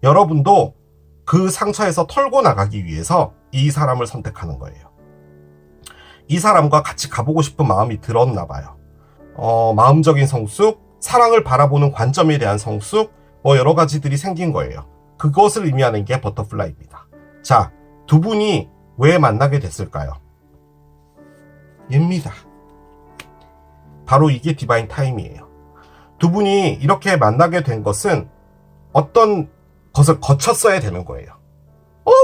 Speaker 1: 여러분도 그 상처에서 털고 나가기 위해서 이 사람을 선택하는 거예요. 이 사람과 같이 가보고 싶은 마음이 들었나 봐요. 마음적인 성숙, 사랑을 바라보는 관점에 대한 성숙, 뭐 여러 가지들이 생긴 거예요. 그것을 의미하는 게 버터플라이입니다. 자, 두 분이 왜 만나게 됐을까요? 입니다. 바로 이게 디바인 타임이에요. 두 분이 이렇게 만나게 된 것은 어떤 것을 거쳤어야 되는 거예요.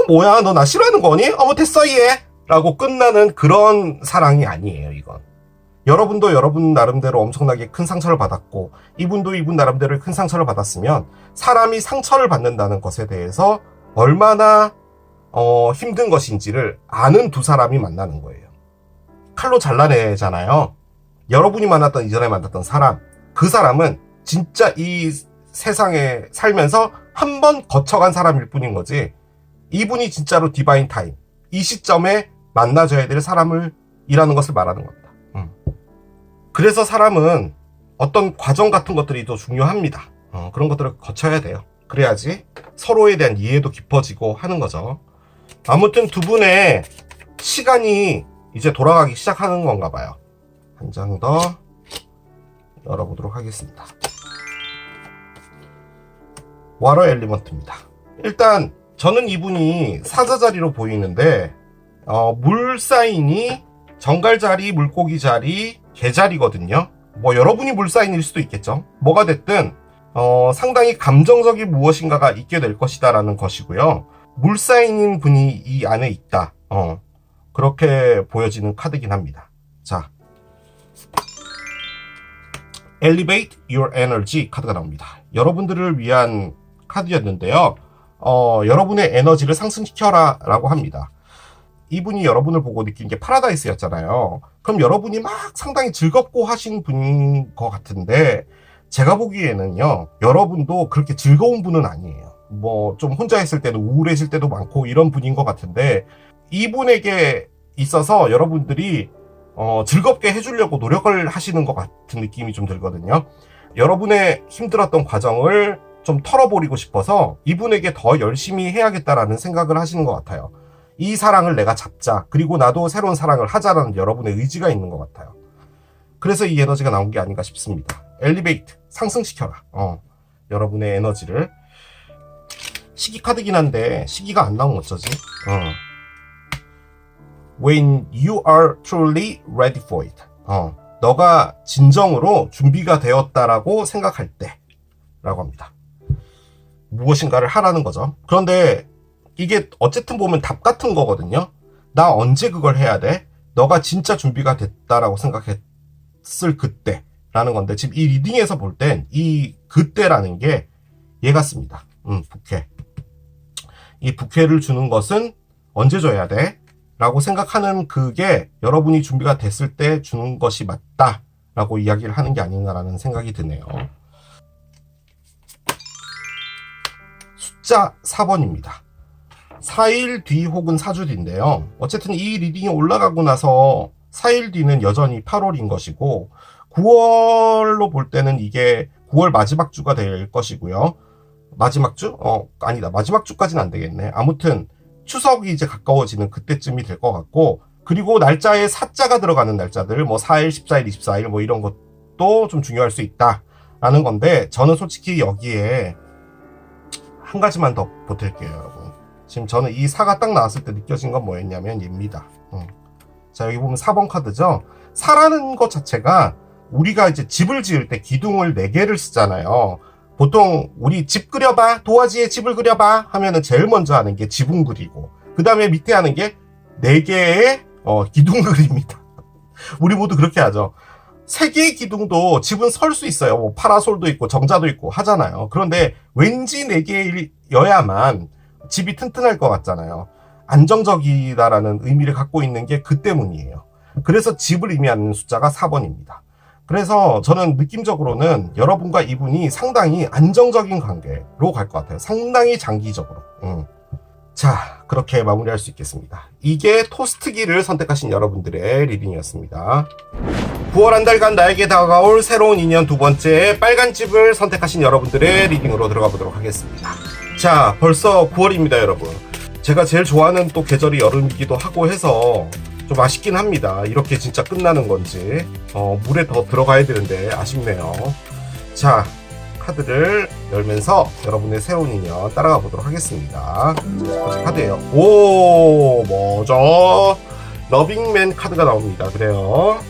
Speaker 1: 뭐야, 너 나 싫어하는 거니? 뭐 됐어, 얘! 라고 끝나는 그런 사랑이 아니에요, 이건. 여러분도 여러분 나름대로 엄청나게 큰 상처를 받았고, 이분도 이분 나름대로 큰 상처를 받았으면, 사람이 상처를 받는다는 것에 대해서 얼마나 힘든 것인지를 아는 두 사람이 만나는 거예요. 칼로 잘라내잖아요. 여러분이 만났던, 이전에 만났던 사람, 그 사람은 진짜 이 세상에 살면서 한 번 거쳐간 사람일 뿐인 거지, 이분이 진짜로 디바인 타임, 이 시점에 만나줘야 될 사람을 이라는 것을 말하는 겁니다. 그래서 사람은 어떤 과정 같은 것들이 더 중요합니다. 그런 것들을 거쳐야 돼요. 그래야지 서로에 대한 이해도 깊어지고 하는 거죠. 아무튼 두 분의 시간이 이제 돌아가기 시작하는 건가 봐요. 한 장 더 열어보도록 하겠습니다. 와러 엘리먼트입니다. 일단 저는 이분이 사자자리로 보이는데 물 사인이 정갈자리, 물고기자리, 개자리거든요. 뭐 여러분이 물 사인일 수도 있겠죠. 뭐가 됐든 상당히 감정적인 무엇인가가 있게 될 것이다 라는 것이고요. 물 사인인 분이 이 안에 있다, 그렇게 보여지는 카드긴 합니다. 자, Elevate Your Energy 카드가 나옵니다. 여러분들을 위한 카드였는데요. 여러분의 에너지를 상승시켜라 라고 합니다. 이분이 여러분을 보고 느낀 게 파라다이스였잖아요. 그럼 여러분이 막 상당히 즐겁고 하신 분인 것 같은데, 제가 보기에는요, 여러분도 그렇게 즐거운 분은 아니에요. 뭐 좀 혼자 있을 때도 우울해질 때도 많고 이런 분인 것 같은데, 이분에게 있어서 여러분들이 즐겁게 해주려고 노력을 하시는 것 같은 느낌이 좀 들거든요. 여러분의 힘들었던 과정을 좀 털어버리고 싶어서 이분에게 더 열심히 해야겠다라는 생각을 하시는 것 같아요. 이 사랑을 내가 잡자, 그리고 나도 새로운 사랑을 하자라는 여러분의 의지가 있는 것 같아요. 그래서 이 에너지가 나온 게 아닌가 싶습니다. 엘리베이트, 상승시켜라. 여러분의 에너지를. 시기 카드긴 한데 시기가 안 나오면 어쩌지? When you are truly ready for it. 너가 진정으로 준비가 되었다라고 생각할 때 라고 합니다. 무엇인가를 하라는 거죠. 그런데 이게 어쨌든 보면 답 같은 거거든요. 나 언제 그걸 해야 돼? 너가 진짜 준비가 됐다라고 생각했을 그때 라는 건데, 지금 이 리딩에서 볼 땐 이 그때라는 게 얘 같습니다. 부캐. 이 부캐를 주는 것은 언제 줘야 돼? 라고 생각하는 그게 여러분이 준비가 됐을 때 주는 것이 맞다 라고 이야기를 하는 게 아닌가라는 생각이 드네요. 숫자 4번입니다. 4일 뒤 혹은 4주 뒤인데요. 어쨌든 이 리딩이 올라가고 나서 4일 뒤는 여전히 8월인 것이고 9월로 볼 때는 이게 9월 마지막 주가 될 것이고요. 마지막 주? 아니다. 마지막 주까지는 안 되겠네. 아무튼 추석이 이제 가까워지는 그때쯤이 될 것 같고, 그리고 날짜에 4자가 들어가는 날짜들, 뭐 4일, 14일, 24일 뭐 이런 것도 좀 중요할 수 있다라는 건데, 저는 솔직히 여기에 한 가지만 더 보탤게요, 여러분. 지금 저는 이 4가 딱 나왔을 때 느껴진 건 뭐였냐면 얘입니다. 자, 여기 보면 4번 카드죠. 4라는 것 자체가 우리가 이제 집을 지을 때 기둥을 4개를 쓰잖아요. 보통 우리 집 그려봐, 도화지에 집을 그려봐 하면은 제일 먼저 하는 게 지붕 그리고, 그 다음에 밑에 하는 게 4개의 기둥 그립니다. 우리 모두 그렇게 하죠. 3개의 기둥도 집은 설 수 있어요. 뭐 파라솔도 있고 정자도 있고 하잖아요. 그런데 왠지 4개여야만 집이 튼튼할 것 같잖아요. 안정적이다라는 의미를 갖고 있는 게 그 때문이에요. 그래서 집을 의미하는 숫자가 4번입니다. 그래서 저는 느낌적으로는 여러분과 이분이 상당히 안정적인 관계로 갈 것 같아요. 상당히 장기적으로. 자, 그렇게 마무리할 수 있겠습니다. 이게 토스트기를 선택하신 여러분들의 리딩이었습니다. 9월 한 달간 나에게 다가올 새로운 인연 두 번째 빨간 집을 선택하신 여러분들의 리딩으로 들어가 보도록 하겠습니다. 자, 벌써 9월입니다, 여러분. 제가 제일 좋아하는 또 계절이 여름이기도 하고 해서 좀 아쉽긴 합니다. 이렇게 진짜 끝나는 건지. 물에 더 들어가야 되는데 아쉽네요. 자, 카드를 열면서 여러분의 새로운 인연 따라가 보도록 하겠습니다. 첫 번째 카드예요. 오, 뭐죠? 러빙맨 카드가 나옵니다. 그래요.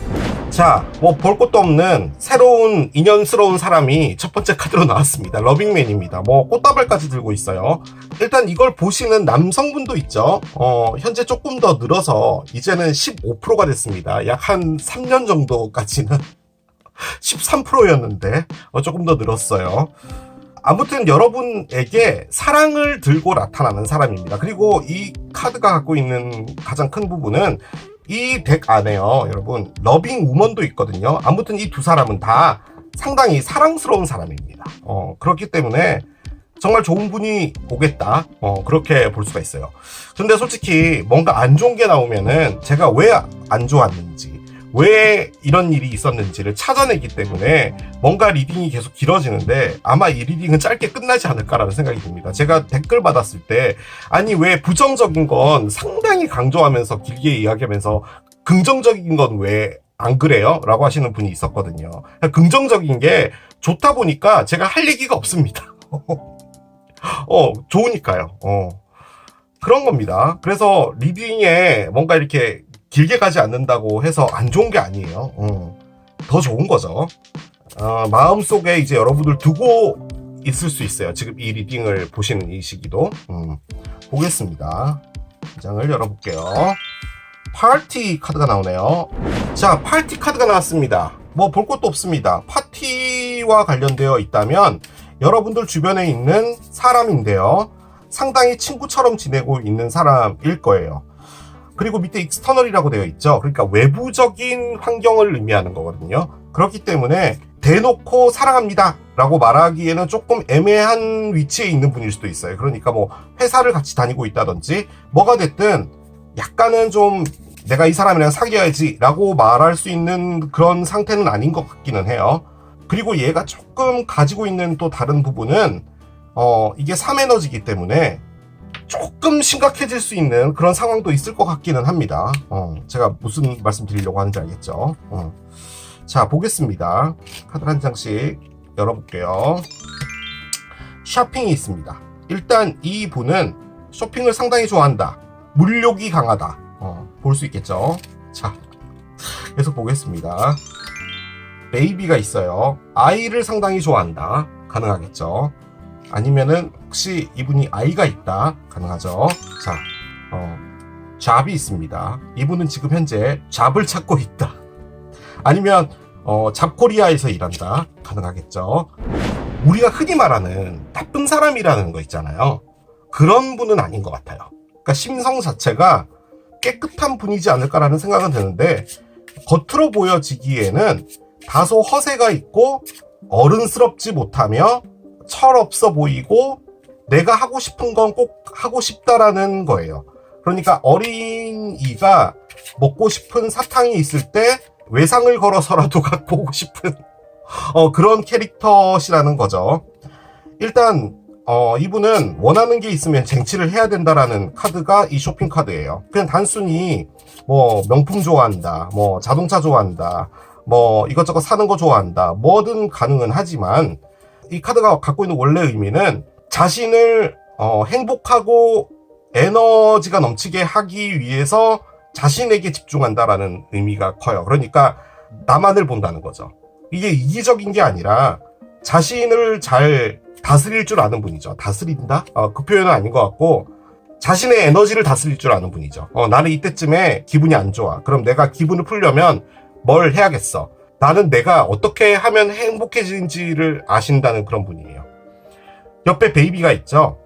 Speaker 1: 자, 뭐 볼 것도 없는 새로운 인연스러운 사람이 첫 번째 카드로 나왔습니다. 러빙맨입니다. 뭐 꽃다발까지 들고 있어요. 일단 이걸 보시는 남성분도 있죠. 현재 조금 더 늘어서 이제는 15%가 됐습니다. 약 한 3년 정도까지는 13%였는데 조금 더 늘었어요. 아무튼 여러분에게 사랑을 들고 나타나는 사람입니다. 그리고 이 카드가 갖고 있는 가장 큰 부분은 이 덱 안에요, 여러분, 러빙 우먼도 있거든요. 아무튼 이 두 사람은 다 상당히 사랑스러운 사람입니다. 그렇기 때문에 정말 좋은 분이 오겠다. 그렇게 볼 수가 있어요. 근데 솔직히 뭔가 안 좋은 게 나오면은 제가 왜 안 좋았는지, 왜 이런 일이 있었는지를 찾아내기 때문에 뭔가 리딩이 계속 길어지는데 아마 이 리딩은 짧게 끝나지 않을까라는 생각이 듭니다. 제가 댓글 받았을 때 아니 왜 부정적인 건 상당히 강조하면서 길게 이야기하면서 긍정적인 건 왜 안 그래요? 라고 하시는 분이 있었거든요. 긍정적인 게 좋다 보니까 제가 할 얘기가 없습니다. 좋으니까요. 그런 겁니다. 그래서 리딩에 뭔가 이렇게 길게 가지 않는다고 해서 안 좋은 게 아니에요. 더 좋은 거죠. 마음속에 이제 여러분들 두고 있을 수 있어요. 지금 이 리딩을 보시는 이 시기도. 보겠습니다. 이 장을 열어볼게요. 파티 카드가 나오네요. 자, 파티 카드가 나왔습니다. 뭐 볼 것도 없습니다. 파티와 관련되어 있다면 여러분들 주변에 있는 사람인데요. 상당히 친구처럼 지내고 있는 사람일 거예요. 그리고 밑에 익스터널이라고 되어 있죠. 그러니까 외부적인 환경을 의미하는 거거든요. 그렇기 때문에 대놓고 사랑합니다 라고 말하기에는 조금 애매한 위치에 있는 분일 수도 있어요. 그러니까 뭐 회사를 같이 다니고 있다든지 뭐가 됐든 약간은 좀 내가 이 사람이랑 사귀어야지 라고 말할 수 있는 그런 상태는 아닌 것 같기는 해요. 그리고 얘가 조금 가지고 있는 또 다른 부분은 이게 3에너지이기 때문에 조금 심각해질 수 있는 그런 상황도 있을 것 같기는 합니다. 제가 무슨 말씀 드리려고 하는지 알겠죠? 자, 보겠습니다. 카드 한 장씩 열어볼게요. 쇼핑이 있습니다. 일단 이 분은 쇼핑을 상당히 좋아한다. 물욕이 강하다. 볼 수 있겠죠? 자, 계속 보겠습니다. 베이비가 있어요. 아이를 상당히 좋아한다. 가능하겠죠? 아니면은 혹시 이분이 아이가 있다. 가능하죠? 자, 잡이 있습니다. 이분은 지금 현재 잡을 찾고 있다. 아니면 잡코리아에서 일한다. 가능하겠죠. 우리가 흔히 말하는 나쁜 사람이라는 거 있잖아요. 그런 분은 아닌 것 같아요. 그러니까 심성 자체가 깨끗한 분이지 않을까라는 생각은 드는데, 겉으로 보여지기에는 다소 허세가 있고 어른스럽지 못하며 철없어 보이고 내가 하고 싶은 건 꼭 하고 싶다라는 거예요. 그러니까 어린이가 먹고 싶은 사탕이 있을 때 외상을 걸어서라도 갖고 오고 싶은 그런 캐릭터시라는 거죠. 일단 이분은 원하는 게 있으면 쟁취를 해야 된다라는 카드가 이 쇼핑 카드예요. 그냥 단순히 뭐 명품 좋아한다, 뭐 자동차 좋아한다, 뭐 이것저것 사는 거 좋아한다, 뭐든 가능은 하지만 이 카드가 갖고 있는 원래 의미는 자신을 행복하고 에너지가 넘치게 하기 위해서 자신에게 집중한다라는 의미가 커요. 그러니까 나만을 본다는 거죠. 이게 이기적인 게 아니라 자신을 잘 다스릴 줄 아는 분이죠. 다스린다? 그 표현은 아닌 것 같고, 자신의 에너지를 다스릴 줄 아는 분이죠. 나는 이때쯤에 기분이 안 좋아. 그럼 내가 기분을 풀려면 뭘 해야겠어. 나는 내가 어떻게 하면 행복해지는지를 아신다는 그런 분이에요. 옆에 베이비가 있죠.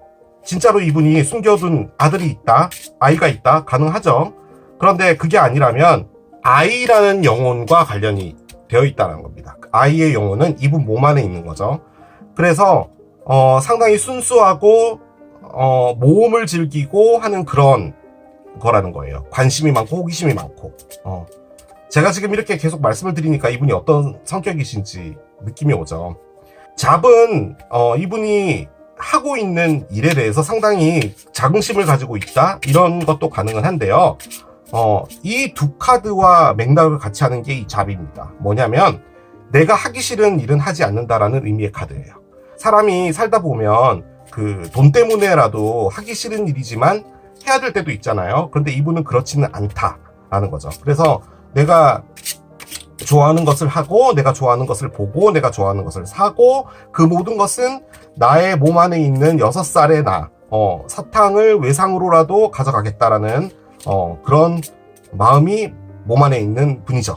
Speaker 1: 진짜로 이분이 숨겨둔 아들이 있다, 아이가 있다, 가능하죠. 그런데 그게 아니라면 아이라는 영혼과 관련이 되어 있다는 겁니다. 아이의 영혼은 이분 몸 안에 있는 거죠. 그래서 상당히 순수하고 모험을 즐기고 하는 그런 거라는 거예요. 관심이 많고 호기심이 많고. 제가 지금 이렇게 계속 말씀을 드리니까 이분이 어떤 성격이신지 느낌이 오죠. 잡은 이분이 하고 있는 일에 대해서 상당히 자긍심을 가지고 있다, 이런 것도 가능은 한데요. 이 두 카드와 맥락을 같이 하는 게 이 잡입니다. 뭐냐면 내가 하기 싫은 일은 하지 않는다라는 의미의 카드예요. 사람이 살다 보면 그 돈 때문에라도 하기 싫은 일이지만 해야 될 때도 있잖아요. 그런데 이분은 그렇지는 않다라는 거죠. 그래서 내가 좋아하는 것을 하고, 내가 좋아하는 것을 보고, 내가 좋아하는 것을 사고, 그 모든 것은 나의 몸 안에 있는 6살의 나, 사탕을 외상으로라도 가져가겠다라는 그런 마음이 몸 안에 있는 분이죠.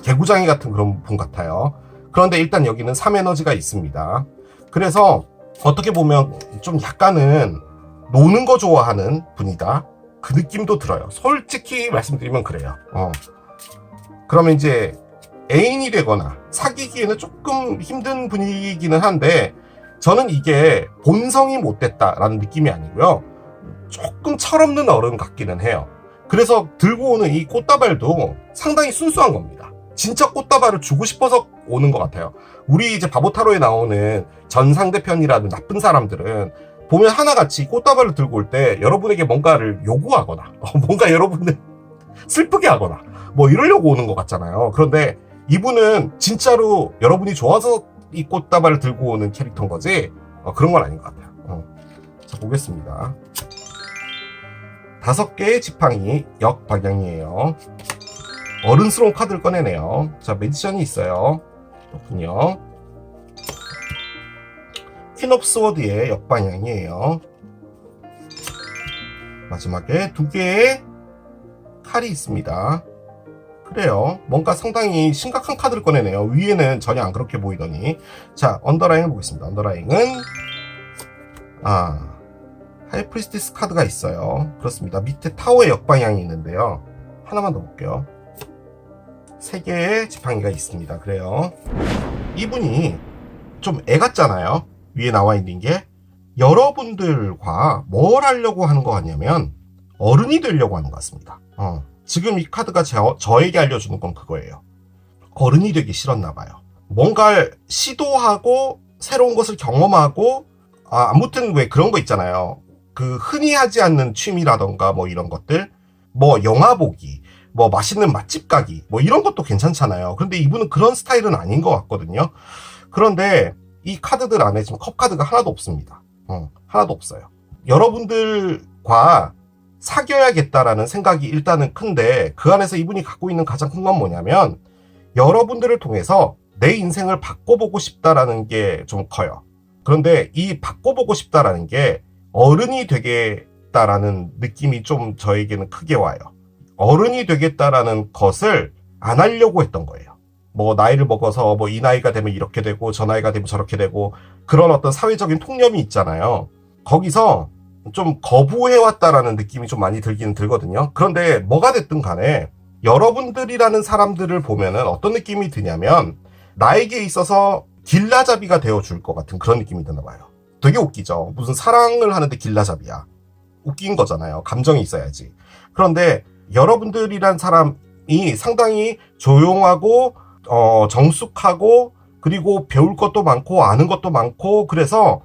Speaker 1: 개구장이 같은 그런 분 같아요. 그런데 일단 여기는 3에너지가 있습니다. 그래서 어떻게 보면 좀 약간은 노는 거 좋아하는 분이다, 그 느낌도 들어요. 솔직히 말씀드리면 그래요. 그러면 이제 애인이 되거나 사귀기에는 조금 힘든 분위기는 한데, 저는 이게 본성이 못됐다라는 느낌이 아니고요, 조금 철없는 어른 같기는 해요. 그래서 들고 오는 이 꽃다발도 상당히 순수한 겁니다. 진짜 꽃다발을 주고 싶어서 오는 것 같아요. 우리 이제 바보타로에 나오는 전 상대편이라는 나쁜 사람들은 보면 하나같이 꽃다발을 들고 올 때 여러분에게 뭔가를 요구하거나 뭔가 여러분을 슬프게 하거나 뭐 이러려고 오는 것 같잖아요. 그런데 이분은 진짜로 여러분이 좋아서 이 꽃다발을 들고 오는 캐릭터인 거지 그런 건 아닌 것 같아요. 자, 보겠습니다. 5개의 지팡이 역방향이에요. 어른스러운 카드를 꺼내네요. 자, 매지션이 있어요. 그렇군요. 퀸 오브 스워드의 역방향이에요. 마지막에 2개의 칼이 있습니다. 그래요. 뭔가 상당히 심각한 카드를 꺼내네요. 위에는 전혀 안 그렇게 보이더니. 자, 언더라인을 보겠습니다. 언더라인은 하이프리스티스 카드가 있어요. 그렇습니다. 밑에 타워의 역방향이 있는데요. 하나만 더 볼게요. 3개의 지팡이가 있습니다. 그래요. 이분이 좀 애 같잖아요. 위에 나와 있는 게. 여러분들과 뭘 하려고 하는 것 같냐면 어른이 되려고 하는 것 같습니다. 지금 이 카드가 저에게 알려주는 건 그거예요. 어른이 되기 싫었나 봐요. 뭔가를 시도하고 새로운 것을 경험하고, 아무튼 왜 그런 거 있잖아요. 그 흔히 하지 않는 취미라던가 뭐 이런 것들, 뭐 영화 보기, 뭐 맛있는 맛집 가기, 뭐 이런 것도 괜찮잖아요. 그런데 이분은 그런 스타일은 아닌 것 같거든요. 그런데 이 카드들 안에 지금 컵 카드가 하나도 없습니다. 하나도 없어요. 여러분들과 사귀어야겠다라는 생각이 일단은 큰데, 그 안에서 이분이 갖고 있는 가장 큰 건 뭐냐면 여러분들을 통해서 내 인생을 바꿔보고 싶다라는 게 좀 커요. 그런데 이 바꿔보고 싶다라는 게 어른이 되겠다라는 느낌이 좀 저에게는 크게 와요. 어른이 되겠다라는 것을 안 하려고 했던 거예요. 뭐 나이를 먹어서 뭐 이 나이가 되면 이렇게 되고 저 나이가 되면 저렇게 되고 그런 어떤 사회적인 통념이 있잖아요. 거기서 좀 거부해왔다라는 느낌이 좀 많이 들기는 들거든요. 그런데 뭐가 됐든 간에 여러분들이라는 사람들을 보면은 어떤 느낌이 드냐면 나에게 있어서 길라잡이가 되어줄 것 같은 그런 느낌이 드나 봐요. 되게 웃기죠. 무슨 사랑을 하는데 길라잡이야. 웃긴 거잖아요. 감정이 있어야지. 그런데 여러분들이란 사람이 상당히 조용하고 정숙하고 그리고 배울 것도 많고 아는 것도 많고 그래서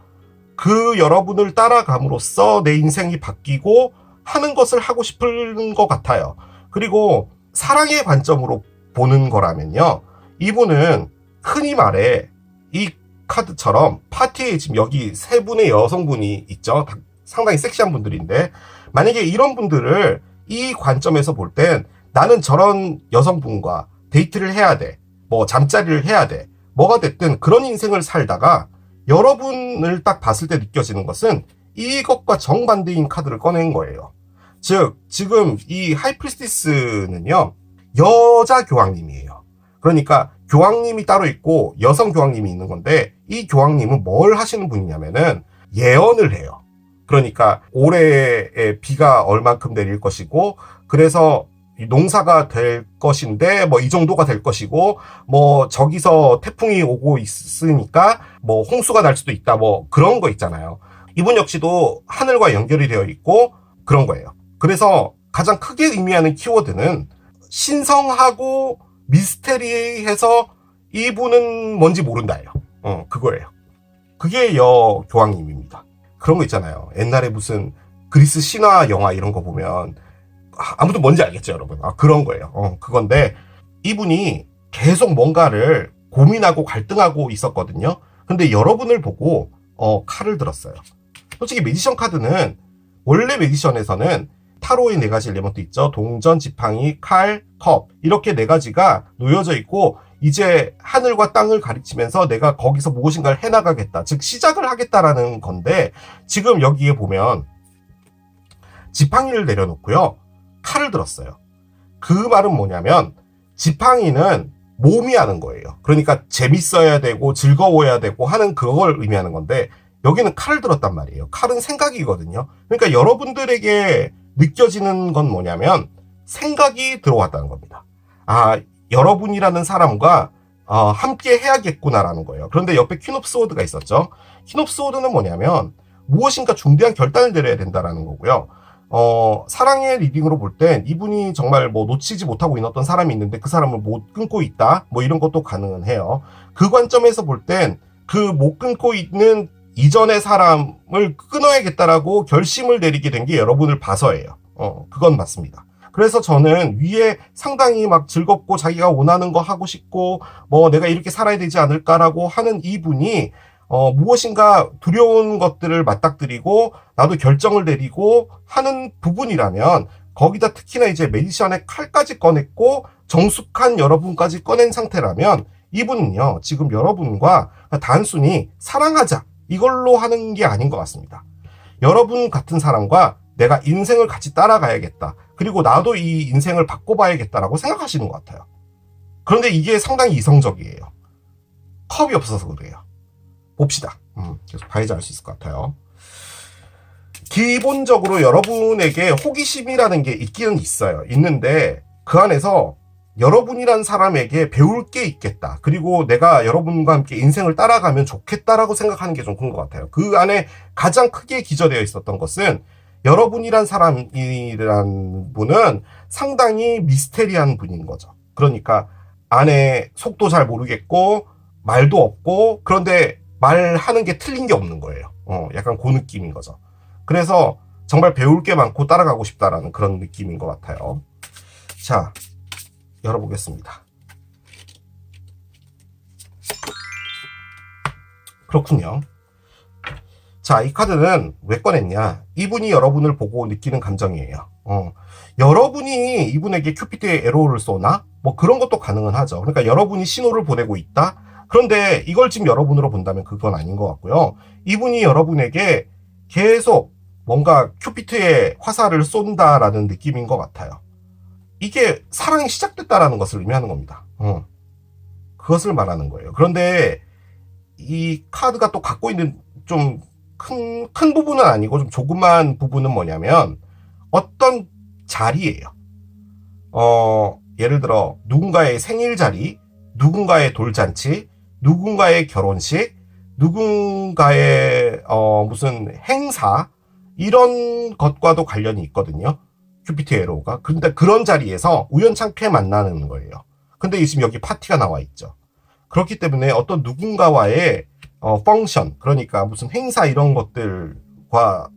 Speaker 1: 그 여러분을 따라감으로써 내 인생이 바뀌고 하는 것을 하고 싶은 것 같아요. 그리고 사랑의 관점으로 보는 거라면요. 이분은 흔히 말해 이 카드처럼 파티에 지금 여기 세 분의 여성분이 있죠. 상당히 섹시한 분들인데 만약에 이런 분들을 이 관점에서 볼 땐 나는 저런 여성분과 데이트를 해야 돼. 뭐 잠자리를 해야 돼. 뭐가 됐든 그런 인생을 살다가 여러분을 딱 봤을 때 느껴지는 것은 이것과 정반대인 카드를 꺼낸 거예요. 즉 지금 이 하이프리스티스는요. 여자 교황님이에요. 그러니까 교황님이 따로 있고 여성 교황님이 있는 건데 이 교황님은 뭘 하시는 분이냐면은 예언을 해요. 그러니까 올해에 비가 얼만큼 내릴 것이고 그래서 농사가 될 것인데 뭐 이 정도가 될 것이고 뭐 저기서 태풍이 오고 있으니까 뭐 홍수가 날 수도 있다 뭐 그런 거 있잖아요. 이분 역시도 하늘과 연결이 되어 있고 그런 거예요. 그래서 가장 크게 의미하는 키워드는 신성하고 미스테리해서 이분은 뭔지 모른다예요. 그거예요. 그게 여교황님입니다. 그런 거 있잖아요. 옛날에 무슨 그리스 신화 영화 이런 거 보면 아무튼 뭔지 알겠죠, 여러분? 그런 거예요. 그건데 이분이 계속 뭔가를 고민하고 갈등하고 있었거든요. 근데 여러분을 보고 칼을 들었어요. 솔직히 매지션 카드는 원래 매지션에서는 타로의 네 가지 엘리먼트 있죠. 동전, 지팡이, 칼, 컵 이렇게 네 가지가 놓여져 있고 이제 하늘과 땅을 가리치면서 내가 거기서 무엇인가를 해나가겠다. 즉 시작을 하겠다라는 건데 지금 여기에 보면 지팡이를 내려놓고요. 칼을 들었어요. 그 말은 뭐냐면 지팡이는 몸이 하는 거예요. 그러니까 재밌어야 되고 즐거워야 되고 하는 그걸 의미하는 건데 여기는 칼을 들었단 말이에요. 칼은 생각이거든요. 그러니까 여러분들에게 느껴지는 건 뭐냐면 생각이 들어왔다는 겁니다. 여러분이라는 사람과 함께 해야겠구나라는 거예요. 그런데 옆에 퀸 오브 스워드가 있었죠. 퀸 오브 스워드는 뭐냐면 무엇인가 중대한 결단을 내려야 된다라는 거고요. 사랑의 리딩으로 볼 땐 이분이 정말 뭐 놓치지 못하고 있는 어떤 사람이 있는데 그 사람을 못 끊고 있다 뭐 이런 것도 가능은 해요. 그 관점에서 볼 땐 그 못 끊고 있는 이전의 사람을 끊어야겠다라고 결심을 내리게 된 게 여러분을 봐서예요. 그건 맞습니다. 그래서 저는 위에 상당히 막 즐겁고 자기가 원하는 거 하고 싶고 뭐 내가 이렇게 살아야 되지 않을까라고 하는 이분이 무엇인가 두려운 것들을 맞닥뜨리고 나도 결정을 내리고 하는 부분이라면 거기다 특히나 이제 매지션의 칼까지 꺼냈고 정숙한 여러분까지 꺼낸 상태라면 이분은요 지금 여러분과 단순히 사랑하자 이걸로 하는 게 아닌 것 같습니다. 여러분 같은 사람과 내가 인생을 같이 따라가야겠다. 그리고 나도 이 인생을 바꿔봐야겠다라고 생각하시는 것 같아요. 그런데 이게 상당히 이성적이에요. 컵이 없어서 그래요. 봅시다. 계속 봐야지 알 수 있을 것 같아요. 기본적으로 여러분에게 호기심이라는 게 있기는 있어요. 있는데 그 안에서 여러분이란 사람에게 배울 게 있겠다. 그리고 내가 여러분과 함께 인생을 따라가면 좋겠다라고 생각하는 게 좀 큰 것 같아요. 그 안에 가장 크게 기저되어 있었던 것은 여러분이란 사람이란 분은 상당히 미스테리한 분인 거죠. 그러니까 안에 속도 잘 모르겠고 말도 없고 그런데 말하는 게 틀린 게 없는 거예요. 약간 그 느낌인 거죠. 그래서 정말 배울 게 많고 따라가고 싶다라는 그런 느낌인 것 같아요. 자, 열어보겠습니다. 그렇군요. 자, 이 카드는 왜 꺼냈냐? 이분이 여러분을 보고 느끼는 감정이에요. 여러분이 이분에게 큐피드의 에로를 쏘나? 뭐 그런 것도 가능은 하죠. 그러니까 여러분이 신호를 보내고 있다? 그런데 이걸 지금 여러분으로 본다면 그건 아닌 것 같고요. 이분이 여러분에게 계속 뭔가 큐피드의 화살을 쏜다라는 느낌인 것 같아요. 이게 사랑이 시작됐다라는 것을 의미하는 겁니다. 그것을 말하는 거예요. 그런데 이 카드가 또 갖고 있는 좀 큰 부분은 아니고 좀 조그만 부분은 뭐냐면 어떤 자리예요. 예를 들어 누군가의 생일 자리, 누군가의 돌잔치, 누군가의 결혼식, 누군가의 무슨 행사, 이런 것과도 관련이 있거든요. 큐피트 에로우가. 근데 그런 자리에서 우연찮게 만나는 거예요. 근데 지금 여기 파티가 나와 있죠. 그렇기 때문에 어떤 누군가와의 펑션, 그러니까 무슨 행사 이런 것들과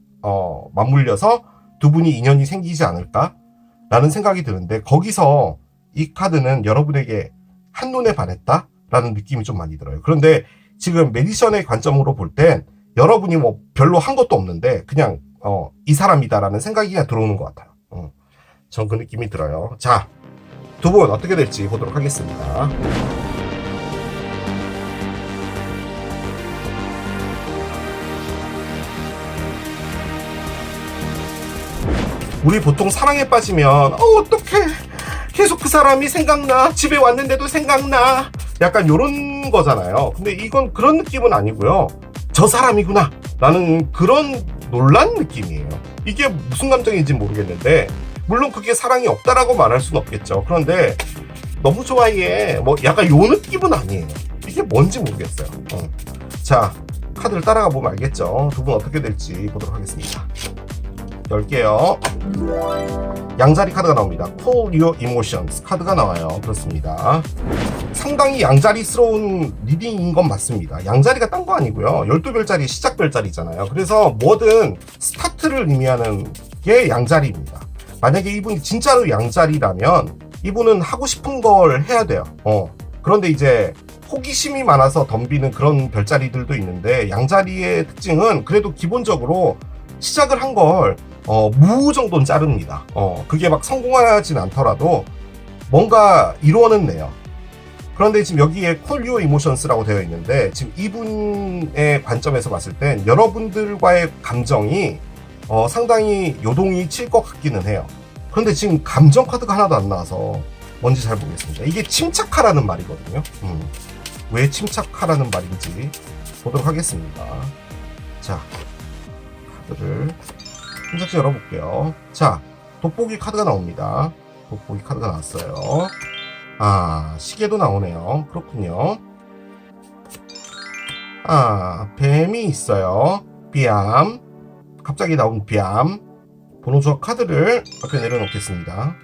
Speaker 1: 맞물려서 두 분이 인연이 생기지 않을까라는 생각이 드는데, 거기서 이 카드는 여러분에게 한눈에 반했다라는 느낌이 좀 많이 들어요. 그런데 지금 매디션의 관점으로 볼 땐 여러분이 뭐 별로 한 것도 없는데 그냥 이 사람이다라는 생각이 그냥 들어오는 것 같아요. 전 그 느낌이 들어요. 자, 두 분 어떻게 될지 보도록 하겠습니다. 우리 보통 사랑에 빠지면 어떡해, 계속 그 사람이 생각나, 집에 왔는데도 생각나, 약간 요런 거잖아요. 근데 이건 그런 느낌은 아니고요. 저 사람이구나 라는 그런 놀란 느낌이에요. 이게 무슨 감정인지 모르겠는데, 물론 그게 사랑이 없다라고 말할 수는 없겠죠. 그런데 너무 좋아해, 뭐 약간 요 느낌은 아니에요. 이게 뭔지 모르겠어요. 자, 카드를 따라가 보면 알겠죠. 두 분 어떻게 될지 보도록 하겠습니다. 열게요. 양자리 카드가 나옵니다. Call Your Emotions 카드가 나와요. 그렇습니다. 상당히 양자리스러운 리딩인 건 맞습니다. 양자리가 딴 거 아니고요. 12별짜리 시작별짜리잖아요. 그래서 뭐든 스타트를 의미하는 게 양자리입니다. 만약에 이분이 진짜로 양자리라면 이분은 하고 싶은 걸 해야 돼요. 그런데 이제 호기심이 많아서 덤비는 그런 별자리들도 있는데, 양자리의 특징은 그래도 기본적으로 시작을 한 걸 무 정도는 자릅니다. 그게 막 성공하진 않더라도 뭔가 이루어는 내요. 그런데 지금 여기에 Call Your Emotions라고 되어 있는데, 지금 이분의 관점에서 봤을 땐 여러분들과의 감정이 상당히 요동이 칠 것 같기는 해요. 그런데 지금 감정 카드가 하나도 안 나와서 뭔지 잘 모르겠습니다. 이게 침착하라는 말이거든요. 왜 침착하라는 말인지 보도록 하겠습니다. 자, 카드를 흰색씩 열어볼게요. 자, 돋보기 카드가 나옵니다. 돋보기 카드가 나왔어요. 아, 시계도 나오네요. 그렇군요. 아, 뱀이 있어요. 뺨. 갑자기 나온 뺨. 번호 조합 카드를 앞에 내려놓겠습니다.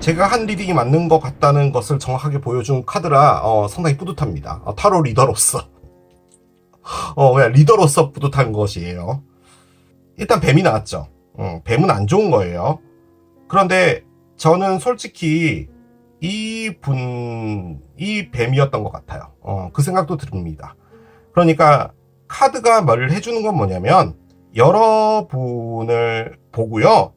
Speaker 1: 제가 한 리딩이 맞는 것 같다는 것을 정확하게 보여준 카드라 상당히 뿌듯합니다. 타로 리더로서. 그냥 리더로서 뿌듯한 것이에요. 일단 뱀이 나왔죠. 뱀은 안 좋은 거예요. 그런데 저는 솔직히 이 뱀이었던 것 같아요. 그 생각도 듭니다. 그러니까 카드가 말을 해주는 건 뭐냐면, 여러분을 보고요.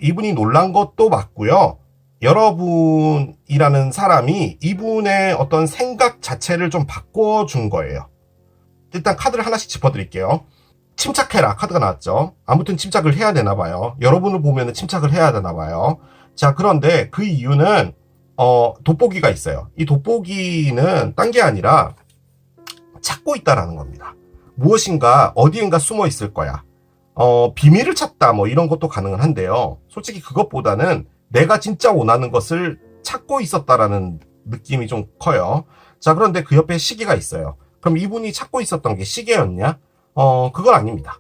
Speaker 1: 이분이 놀란 것도 맞고요. 여러분이라는 사람이 이분의 어떤 생각 자체를 좀 바꿔준 거예요. 일단 카드를 하나씩 짚어드릴게요. 침착해라 카드가 나왔죠. 아무튼 침착을 해야 되나 봐요. 여러분을 보면 침착을 해야 되나 봐요. 자, 그런데 그 이유는 돋보기가 있어요. 이 돋보기는 딴 게 아니라 찾고 있다라는 겁니다. 무엇인가 어디인가 숨어 있을 거야. 비밀을 찾다 뭐 이런 것도 가능은 한데요. 솔직히 그것보다는 내가 진짜 원하는 것을 찾고 있었다라는 느낌이 좀 커요. 자, 그런데 그 옆에 시계가 있어요. 그럼 이분이 찾고 있었던 게 시계였냐? 그건 아닙니다.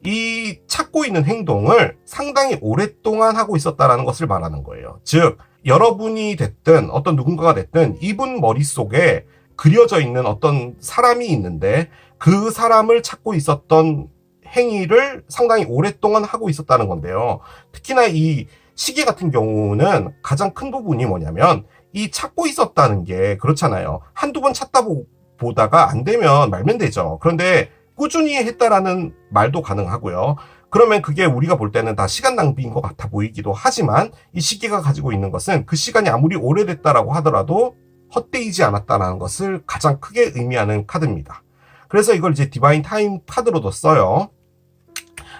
Speaker 1: 이 찾고 있는 행동을 상당히 오랫동안 하고 있었다라는 것을 말하는 거예요. 즉, 여러분이 됐든 어떤 누군가가 됐든 이분 머릿속에 그려져 있는 어떤 사람이 있는데, 그 사람을 찾고 있었던 행위를 상당히 오랫동안 하고 있었다는 건데요. 특히나 이 시계 같은 경우는 가장 큰 부분이 뭐냐면, 이 찾고 있었다는 게 그렇잖아요. 한두 번 찾다 보다가 안 되면 말면 되죠. 그런데 꾸준히 했다라는 말도 가능하고요. 그러면 그게 우리가 볼 때는 다 시간 낭비인 것 같아 보이기도 하지만, 이 시계가 가지고 있는 것은 그 시간이 아무리 오래됐다라고 하더라도 헛되이지 않았다는 것을 가장 크게 의미하는 카드입니다. 그래서 이걸 이제 디바인 타임 카드로도 써요.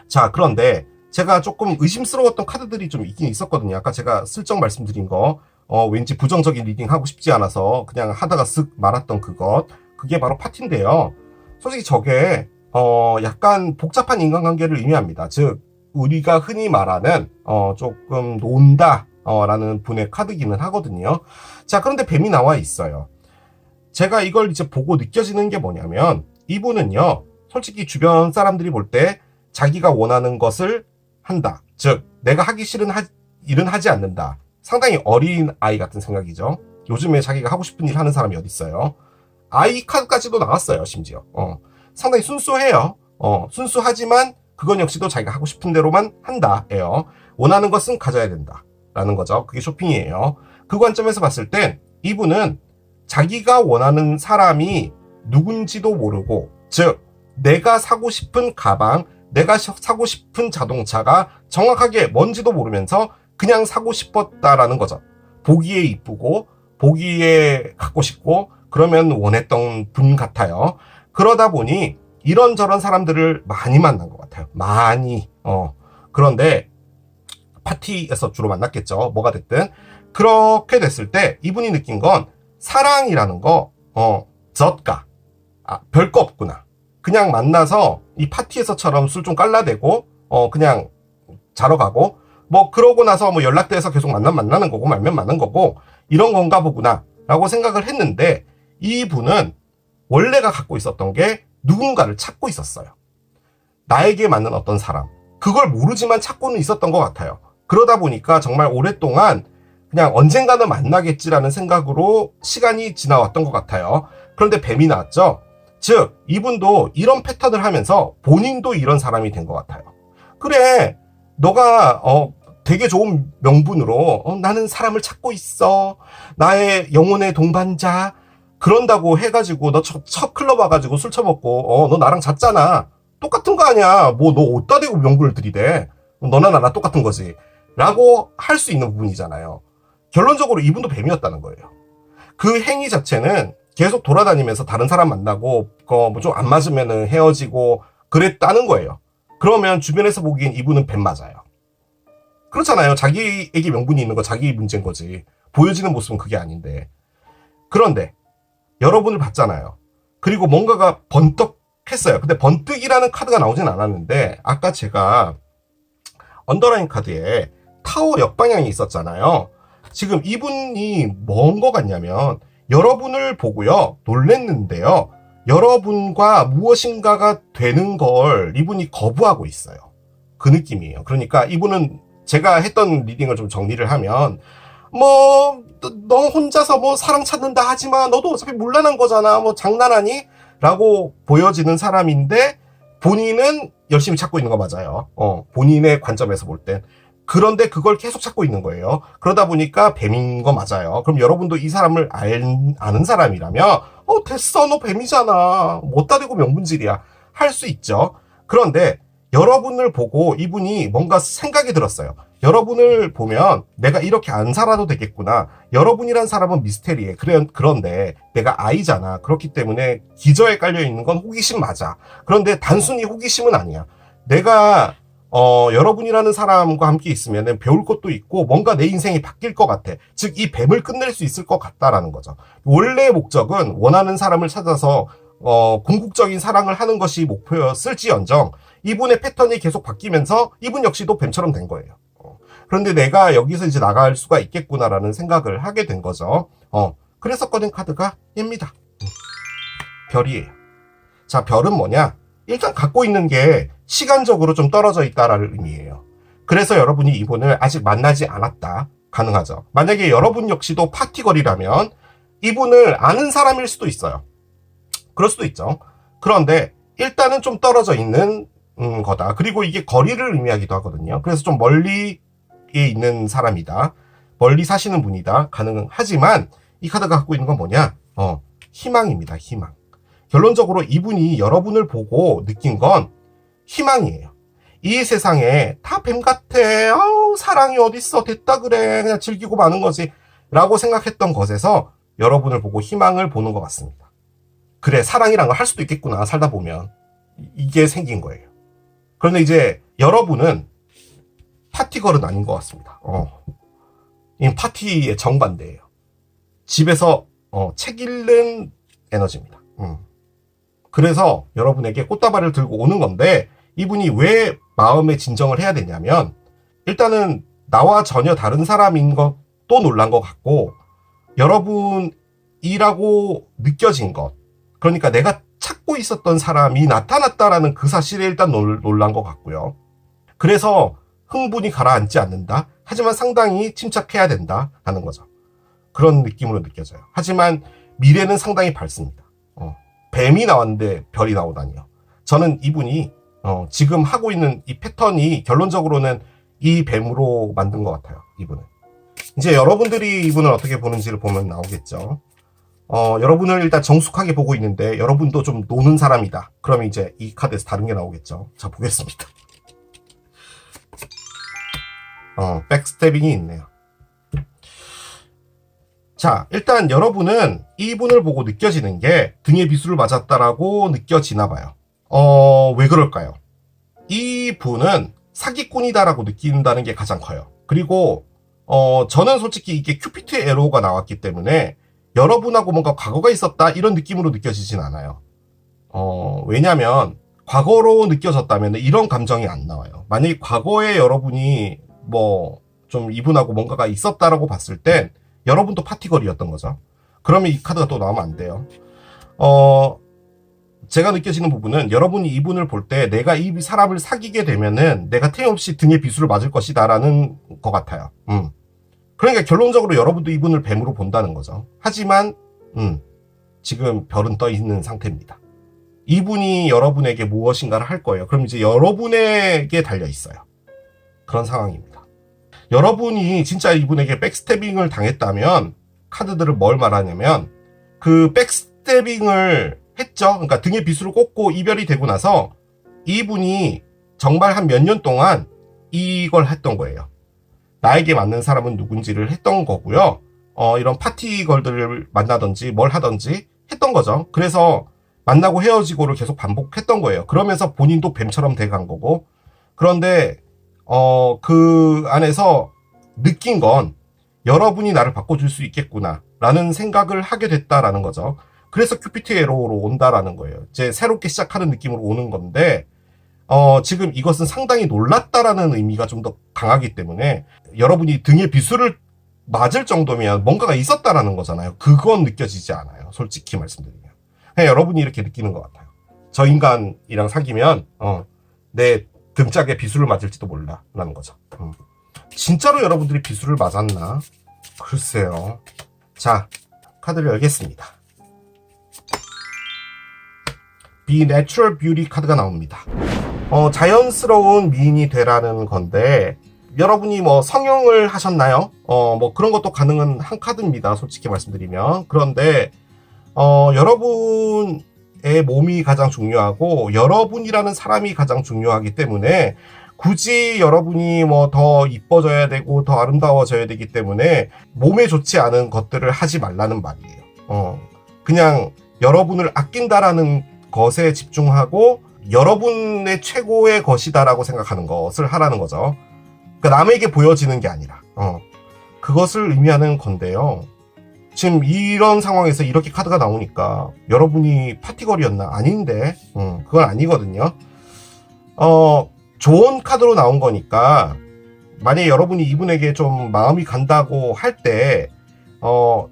Speaker 1: 자, 그런데 제가 조금 의심스러웠던 카드들이 좀 있긴 있었거든요. 아까 제가 슬쩍 말씀드린 거, 왠지 부정적인 리딩 하고 싶지 않아서 그냥 하다가 쓱 말았던 그게 바로 파티인데요. 솔직히 저게 약간 복잡한 인간관계를 의미합니다. 즉 우리가 흔히 말하는 조금 논다 라는 분의 카드기는 하거든요. 자, 그런데 뱀이 나와 있어요. 제가 이걸 이제 보고 느껴지는 게 뭐냐면 이분은요, 솔직히 주변 사람들이 볼 때 자기가 원하는 것을 한다. 즉 내가 하기 싫은 일은 하지 않는다. 상당히 어린 아이 같은 생각이죠. 요즘에 자기가 하고 싶은 일 하는 사람이 어디 있어요. 아이 카드까지도 나왔어요. 심지어 상당히 순수해요. 순수하지만 그건 역시도 자기가 하고 싶은 대로만 한다예요. 원하는 것은 가져야 된다 라는 거죠. 그게 쇼핑이에요. 그 관점에서 봤을 땐 이분은 자기가 원하는 사람이 누군지도 모르고, 즉 내가 사고 싶은 가방, 내가 사고 싶은 자동차가 정확하게 뭔지도 모르면서 그냥 사고 싶었다라는 거죠. 보기에 이쁘고 보기에 갖고 싶고 그러면 원했던 분 같아요. 그러다 보니 이런저런 사람들을 많이 만난 것 같아요. 많이. 그런데 파티에서 주로 만났겠죠. 뭐가 됐든. 그렇게 됐을 때 이분이 느낀 건 사랑이라는 거 젖가 별거 없구나. 그냥 만나서 이 파티에서처럼 술 좀 깔라대고 그냥 자러 가고 뭐 그러고 나서 뭐 연락돼서 계속 만나는 거고 말면 만난 거고 이런 건가 보구나 라고 생각을 했는데, 이분은 원래가 갖고 있었던 게 누군가를 찾고 있었어요. 나에게 맞는 어떤 사람, 그걸 모르지만 찾고는 있었던 것 같아요. 그러다 보니까 정말 오랫동안 그냥 언젠가는 만나겠지라는 생각으로 시간이 지나왔던 것 같아요. 그런데 뱀이 나왔죠. 즉 이분도 이런 패턴을 하면서 본인도 이런 사람이 된 것 같아요. 그래, 너가 되게 좋은 명분으로 나는 사람을 찾고 있어, 나의 영혼의 동반자, 그런다고 해가지고 너 첫 클럽 와가지고 술 처먹고 너 나랑 잤잖아. 똑같은 거 아니야. 뭐 너 어디다 대고 명분을 들이대. 너나 나나 똑같은 거지 라고 할 수 있는 부분이잖아요. 결론적으로 이분도 뱀이었다는 거예요. 그 행위 자체는 계속 돌아다니면서 다른 사람 만나고 뭐 좀 안 맞으면 헤어지고 그랬다는 거예요. 그러면 주변에서 보기엔 이분은 뱀 맞아요. 그렇잖아요. 자기에게 명분이 있는 거 자기 문제인 거지. 보여지는 모습은 그게 아닌데. 그런데 여러분을 봤잖아요. 그리고 뭔가가 번뜩했어요. 근데 번뜩이라는 카드가 나오진 않았는데 아까 제가 언더라인 카드에 타워 역방향이 있었잖아요. 지금 이분이 뭔 거 같냐면 여러분을 보고요 놀랬는데요, 여러분과 무엇인가가 되는 걸 이분이 거부하고 있어요. 그 느낌이에요. 그러니까 이분은 제가 했던 리딩을 좀 정리를 하면 뭐 너 혼자서 뭐 사랑 찾는다 하지마, 너도 어차피 물란한 거잖아, 뭐 장난하니? 라고 보여지는 사람인데 본인은 열심히 찾고 있는 거 맞아요. 본인의 관점에서 볼 땐. 그런데 그걸 계속 찾고 있는 거예요. 그러다 보니까 뱀인 거 맞아요. 그럼 여러분도 이 사람을 아는 사람이라면 됐어, 너 뱀이잖아, 못다 대고 명분질이야 할 수 있죠. 그런데 여러분을 보고 이분이 뭔가 생각이 들었어요. 여러분을 보면 내가 이렇게 안 살아도 되겠구나. 여러분이란 사람은 미스테리해. 그런데 내가 아이잖아. 그렇기 때문에 기저에 깔려있는 건 호기심 맞아. 그런데 단순히 호기심은 아니야. 내가 여러분이라는 사람과 함께 있으면 배울 것도 있고 뭔가 내 인생이 바뀔 것 같아. 즉 이 뱀을 끝낼 수 있을 것 같다라는 거죠. 원래의 목적은 원하는 사람을 찾아서 궁극적인 사랑을 하는 것이 목표였을지언정 이분의 패턴이 계속 바뀌면서 이분 역시도 뱀처럼 된 거예요. 그런데 내가 여기서 이제 나갈 수가 있겠구나라는 생각을 하게 된 거죠. 그래서 꺼낸 카드가 얘입니다. 별이에요. 자, 별은 뭐냐? 일단 갖고 있는 게 시간적으로 좀 떨어져 있다라는 의미예요. 그래서 여러분이 이분을 아직 만나지 않았다. 가능하죠. 만약에 여러분 역시도 파티걸이라면 이분을 아는 사람일 수도 있어요. 그럴 수도 있죠. 그런데 일단은 좀 떨어져 있는 거다. 그리고 이게 거리를 의미하기도 하거든요. 그래서 좀 멀리에 있는 사람이다. 멀리 사시는 분이다. 가능하지만 이 카드가 갖고 있는 건 뭐냐? 희망입니다. 희망. 결론적으로 이분이 여러분을 보고 느낀 건 희망이에요. 이 세상에 다 뱀 같아. 사랑이 어딨어. 됐다 그래. 그냥 즐기고 마는 거지. 라고 생각했던 것에서 여러분을 보고 희망을 보는 것 같습니다. 그래, 사랑이란 걸 할 수도 있겠구나. 살다 보면. 이게 생긴 거예요. 그런데 이제 여러분은 파티걸은 아닌 것 같습니다. 이 파티의 정반대예요. 집에서 책 읽는 에너지입니다. 그래서 여러분에게 꽃다발을 들고 오는 건데, 이분이 왜 마음의 진정을 해야 되냐면, 일단은 나와 전혀 다른 사람인 것도 놀란 것 같고, 여러분이라고 느껴진 것, 그러니까 내가 찾고 있었던 사람이 나타났다라는 그 사실에 일단 놀란 것 같고요. 그래서 흥분이 가라앉지 않는다. 하지만 상당히 침착해야 된다 라는 거죠. 그런 느낌으로 느껴져요. 하지만 미래는 상당히 밝습니다. 뱀이 나왔는데 별이 나오다니요. 저는 이분이 지금 하고 있는 이 패턴이 결론적으로는 이 뱀으로 만든 것 같아요. 이분은. 이제 여러분들이 이분을 어떻게 보는지를 보면 나오겠죠. 여러분을 일단 정숙하게 보고 있는데, 여러분도 좀 노는 사람이다. 그러면 이제 이 카드에서 다른 게 나오겠죠. 자, 보겠습니다. 백스태빙이 있네요. 자, 일단 여러분은 이분을 보고 느껴지는 게 등에 비수를 맞았다라고 느껴지나 봐요. 왜 그럴까요? 이분은 사기꾼이다라고 느낀다는 게 가장 커요. 그리고 저는 솔직히 이게 큐피트의 에로가 나왔기 때문에 여러분하고 뭔가 과거가 있었다 이런 느낌으로 느껴지진 않아요. 왜냐면 과거로 느껴졌다면 이런 감정이 안 나와요. 만약에 과거에 여러분이 뭐 좀 이분하고 뭔가가 있었다라고 봤을 땐 여러분도 파티걸이었던 거죠. 그러면 이 카드가 또 나오면 안 돼요. 제가 느껴지는 부분은 여러분이 이분을 볼 때 내가 이 사람을 사귀게 되면은 내가 틀림없이 등에 비수를 맞을 것이다 라는 것 같아요. 그러니까 결론적으로 여러분도 이분을 뱀으로 본다는 거죠. 하지만 지금 별은 떠 있는 상태입니다. 이분이 여러분에게 무엇인가를 할 거예요. 그럼 이제 여러분에게 달려 있어요. 그런 상황입니다. 여러분이 진짜 이분에게 백스태빙을 당했다면 카드들을 뭘 말하냐면, 그 백스태빙을 했죠. 그러니까 등에 비수를 꽂고 이별이 되고 나서 이분이 정말 한 몇 년 동안 이걸 했던 거예요. 나에게 맞는 사람은 누군지를 했던 거고요. 이런 파티걸들을 만나든지 뭘 하든지 했던 거죠. 그래서 만나고 헤어지고를 계속 반복했던 거예요. 그러면서 본인도 뱀처럼 돼간 거고. 그런데 그 안에서 느낀 건 여러분이 나를 바꿔줄 수 있겠구나 라는 생각을 하게 됐다라는 거죠. 그래서 큐피트 에로로 온다라는 거예요. 이제 새롭게 시작하는 느낌으로 오는 건데, 지금 이것은 상당히 놀랐다라는 의미가 좀 더 강하기 때문에 여러분이 등에 비수를 맞을 정도면 뭔가가 있었다라는 거잖아요. 그건 느껴지지 않아요. 솔직히 말씀드리면. 그냥 여러분이 이렇게 느끼는 것 같아요. 저 인간이랑 사귀면 내 등짝에 비수를 맞을지도 몰라 라는 거죠. 진짜로 여러분들이 비수를 맞았나? 글쎄요. 자, 카드를 열겠습니다. Be Natural Beauty 카드가 나옵니다. 자연스러운 미인이 되라는 건데, 여러분이 뭐 성형을 하셨나요? 뭐 그런 것도 가능한 한 카드입니다. 솔직히 말씀드리면. 그런데 여러분의 몸이 가장 중요하고 여러분이라는 사람이 가장 중요하기 때문에 굳이 여러분이 뭐 더 이뻐져야 되고 더 아름다워져야 되기 때문에 몸에 좋지 않은 것들을 하지 말라는 말이에요. 그냥 여러분을 아낀다라는 것에 집중하고 여러분의 최고의 것이다라고 생각하는 것을 하라는 거죠. 그러니까 남에게 보여지는 게 아니라 그것을 의미하는 건데요. 지금 이런 상황에서 이렇게 카드가 나오니까 여러분이 파티걸이었나? 아닌데 그건 아니거든요. 좋은 카드로 나온 거니까 만약에 여러분이 이분에게 좀 마음이 간다고 할 때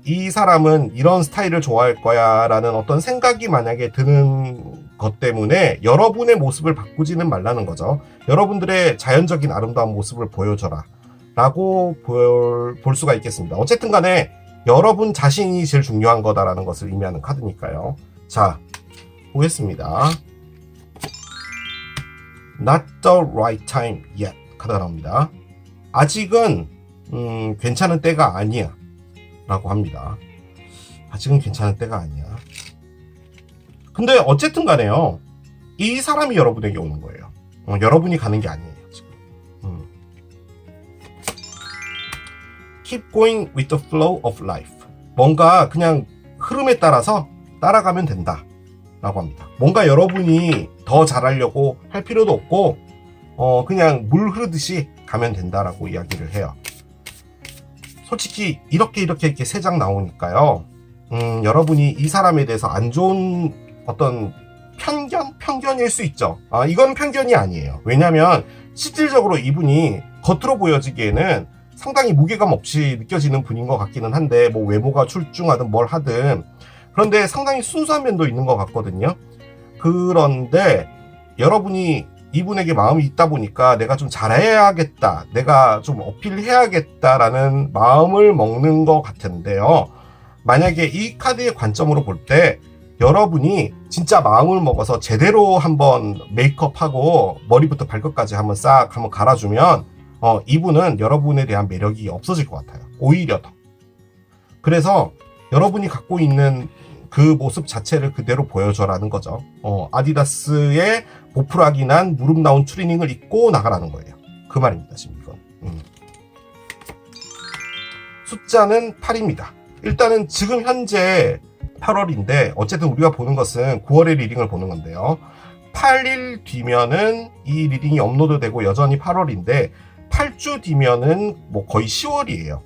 Speaker 1: 이 사람은 이런 스타일을 좋아할 거야 라는 어떤 생각이 만약에 드는 것 때문에 여러분의 모습을 바꾸지는 말라는 거죠. 여러분들의 자연적인 아름다운 모습을 보여줘라 라고 볼 수가 있겠습니다. 어쨌든 간에 여러분 자신이 제일 중요한 거다라는 것을 의미하는 카드니까요. 자, 보겠습니다. Not the right time yet 카드가 나옵니다. 아직은 괜찮은 때가 아니야 라고 합니다. 아직은 괜찮은 때가 아니야. 근데 어쨌든 간에요, 이 사람이 여러분에게 오는 거예요. 여러분이 가는 게 아니에요 지금. Keep going with the flow of life. 뭔가 그냥 흐름에 따라서 따라가면 된다 라고 합니다. 뭔가 여러분이 더 잘하려고 할 필요도 없고 그냥 물 흐르듯이 가면 된다라고 이야기를 해요. 솔직히 이렇게 3장 나오니까요. 여러분이 이 사람에 대해서 안 좋은 어떤 편견일 수 있죠. 이건 편견이 아니에요. 왜냐면 실질적으로 이분이 겉으로 보여지기에는 상당히 무게감 없이 느껴지는 분인 것 같기는 한데, 뭐 외모가 출중하든 뭘 하든, 그런데 상당히 순수한 면도 있는 것 같거든요. 그런데 여러분이 이분에게 마음이 있다 보니까 내가 좀 잘해야겠다, 내가 좀 어필해야겠다라는 마음을 먹는 것 같은데요. 만약에 이 카드의 관점으로 볼 때 여러분이 진짜 마음을 먹어서 제대로 한번 메이크업하고 머리부터 발끝까지 한번 싹 한번 갈아주면 이분은 여러분에 대한 매력이 없어질 것 같아요. 오히려 더. 그래서 여러분이 갖고 있는 그 모습 자체를 그대로 보여줘라는 거죠. 아디다스의 보풀하기 난 무릎 나온 추리닝을 입고 나가라는 거예요. 그 말입니다, 지금 이건. 숫자는 8입니다. 일단은 지금 현재 8월인데 어쨌든 우리가 보는 것은 9월의 리딩을 보는 건데요. 8일 뒤면은 이 리딩이 업로드되고 여전히 8월인데 8주 뒤면은 뭐 거의 10월이에요.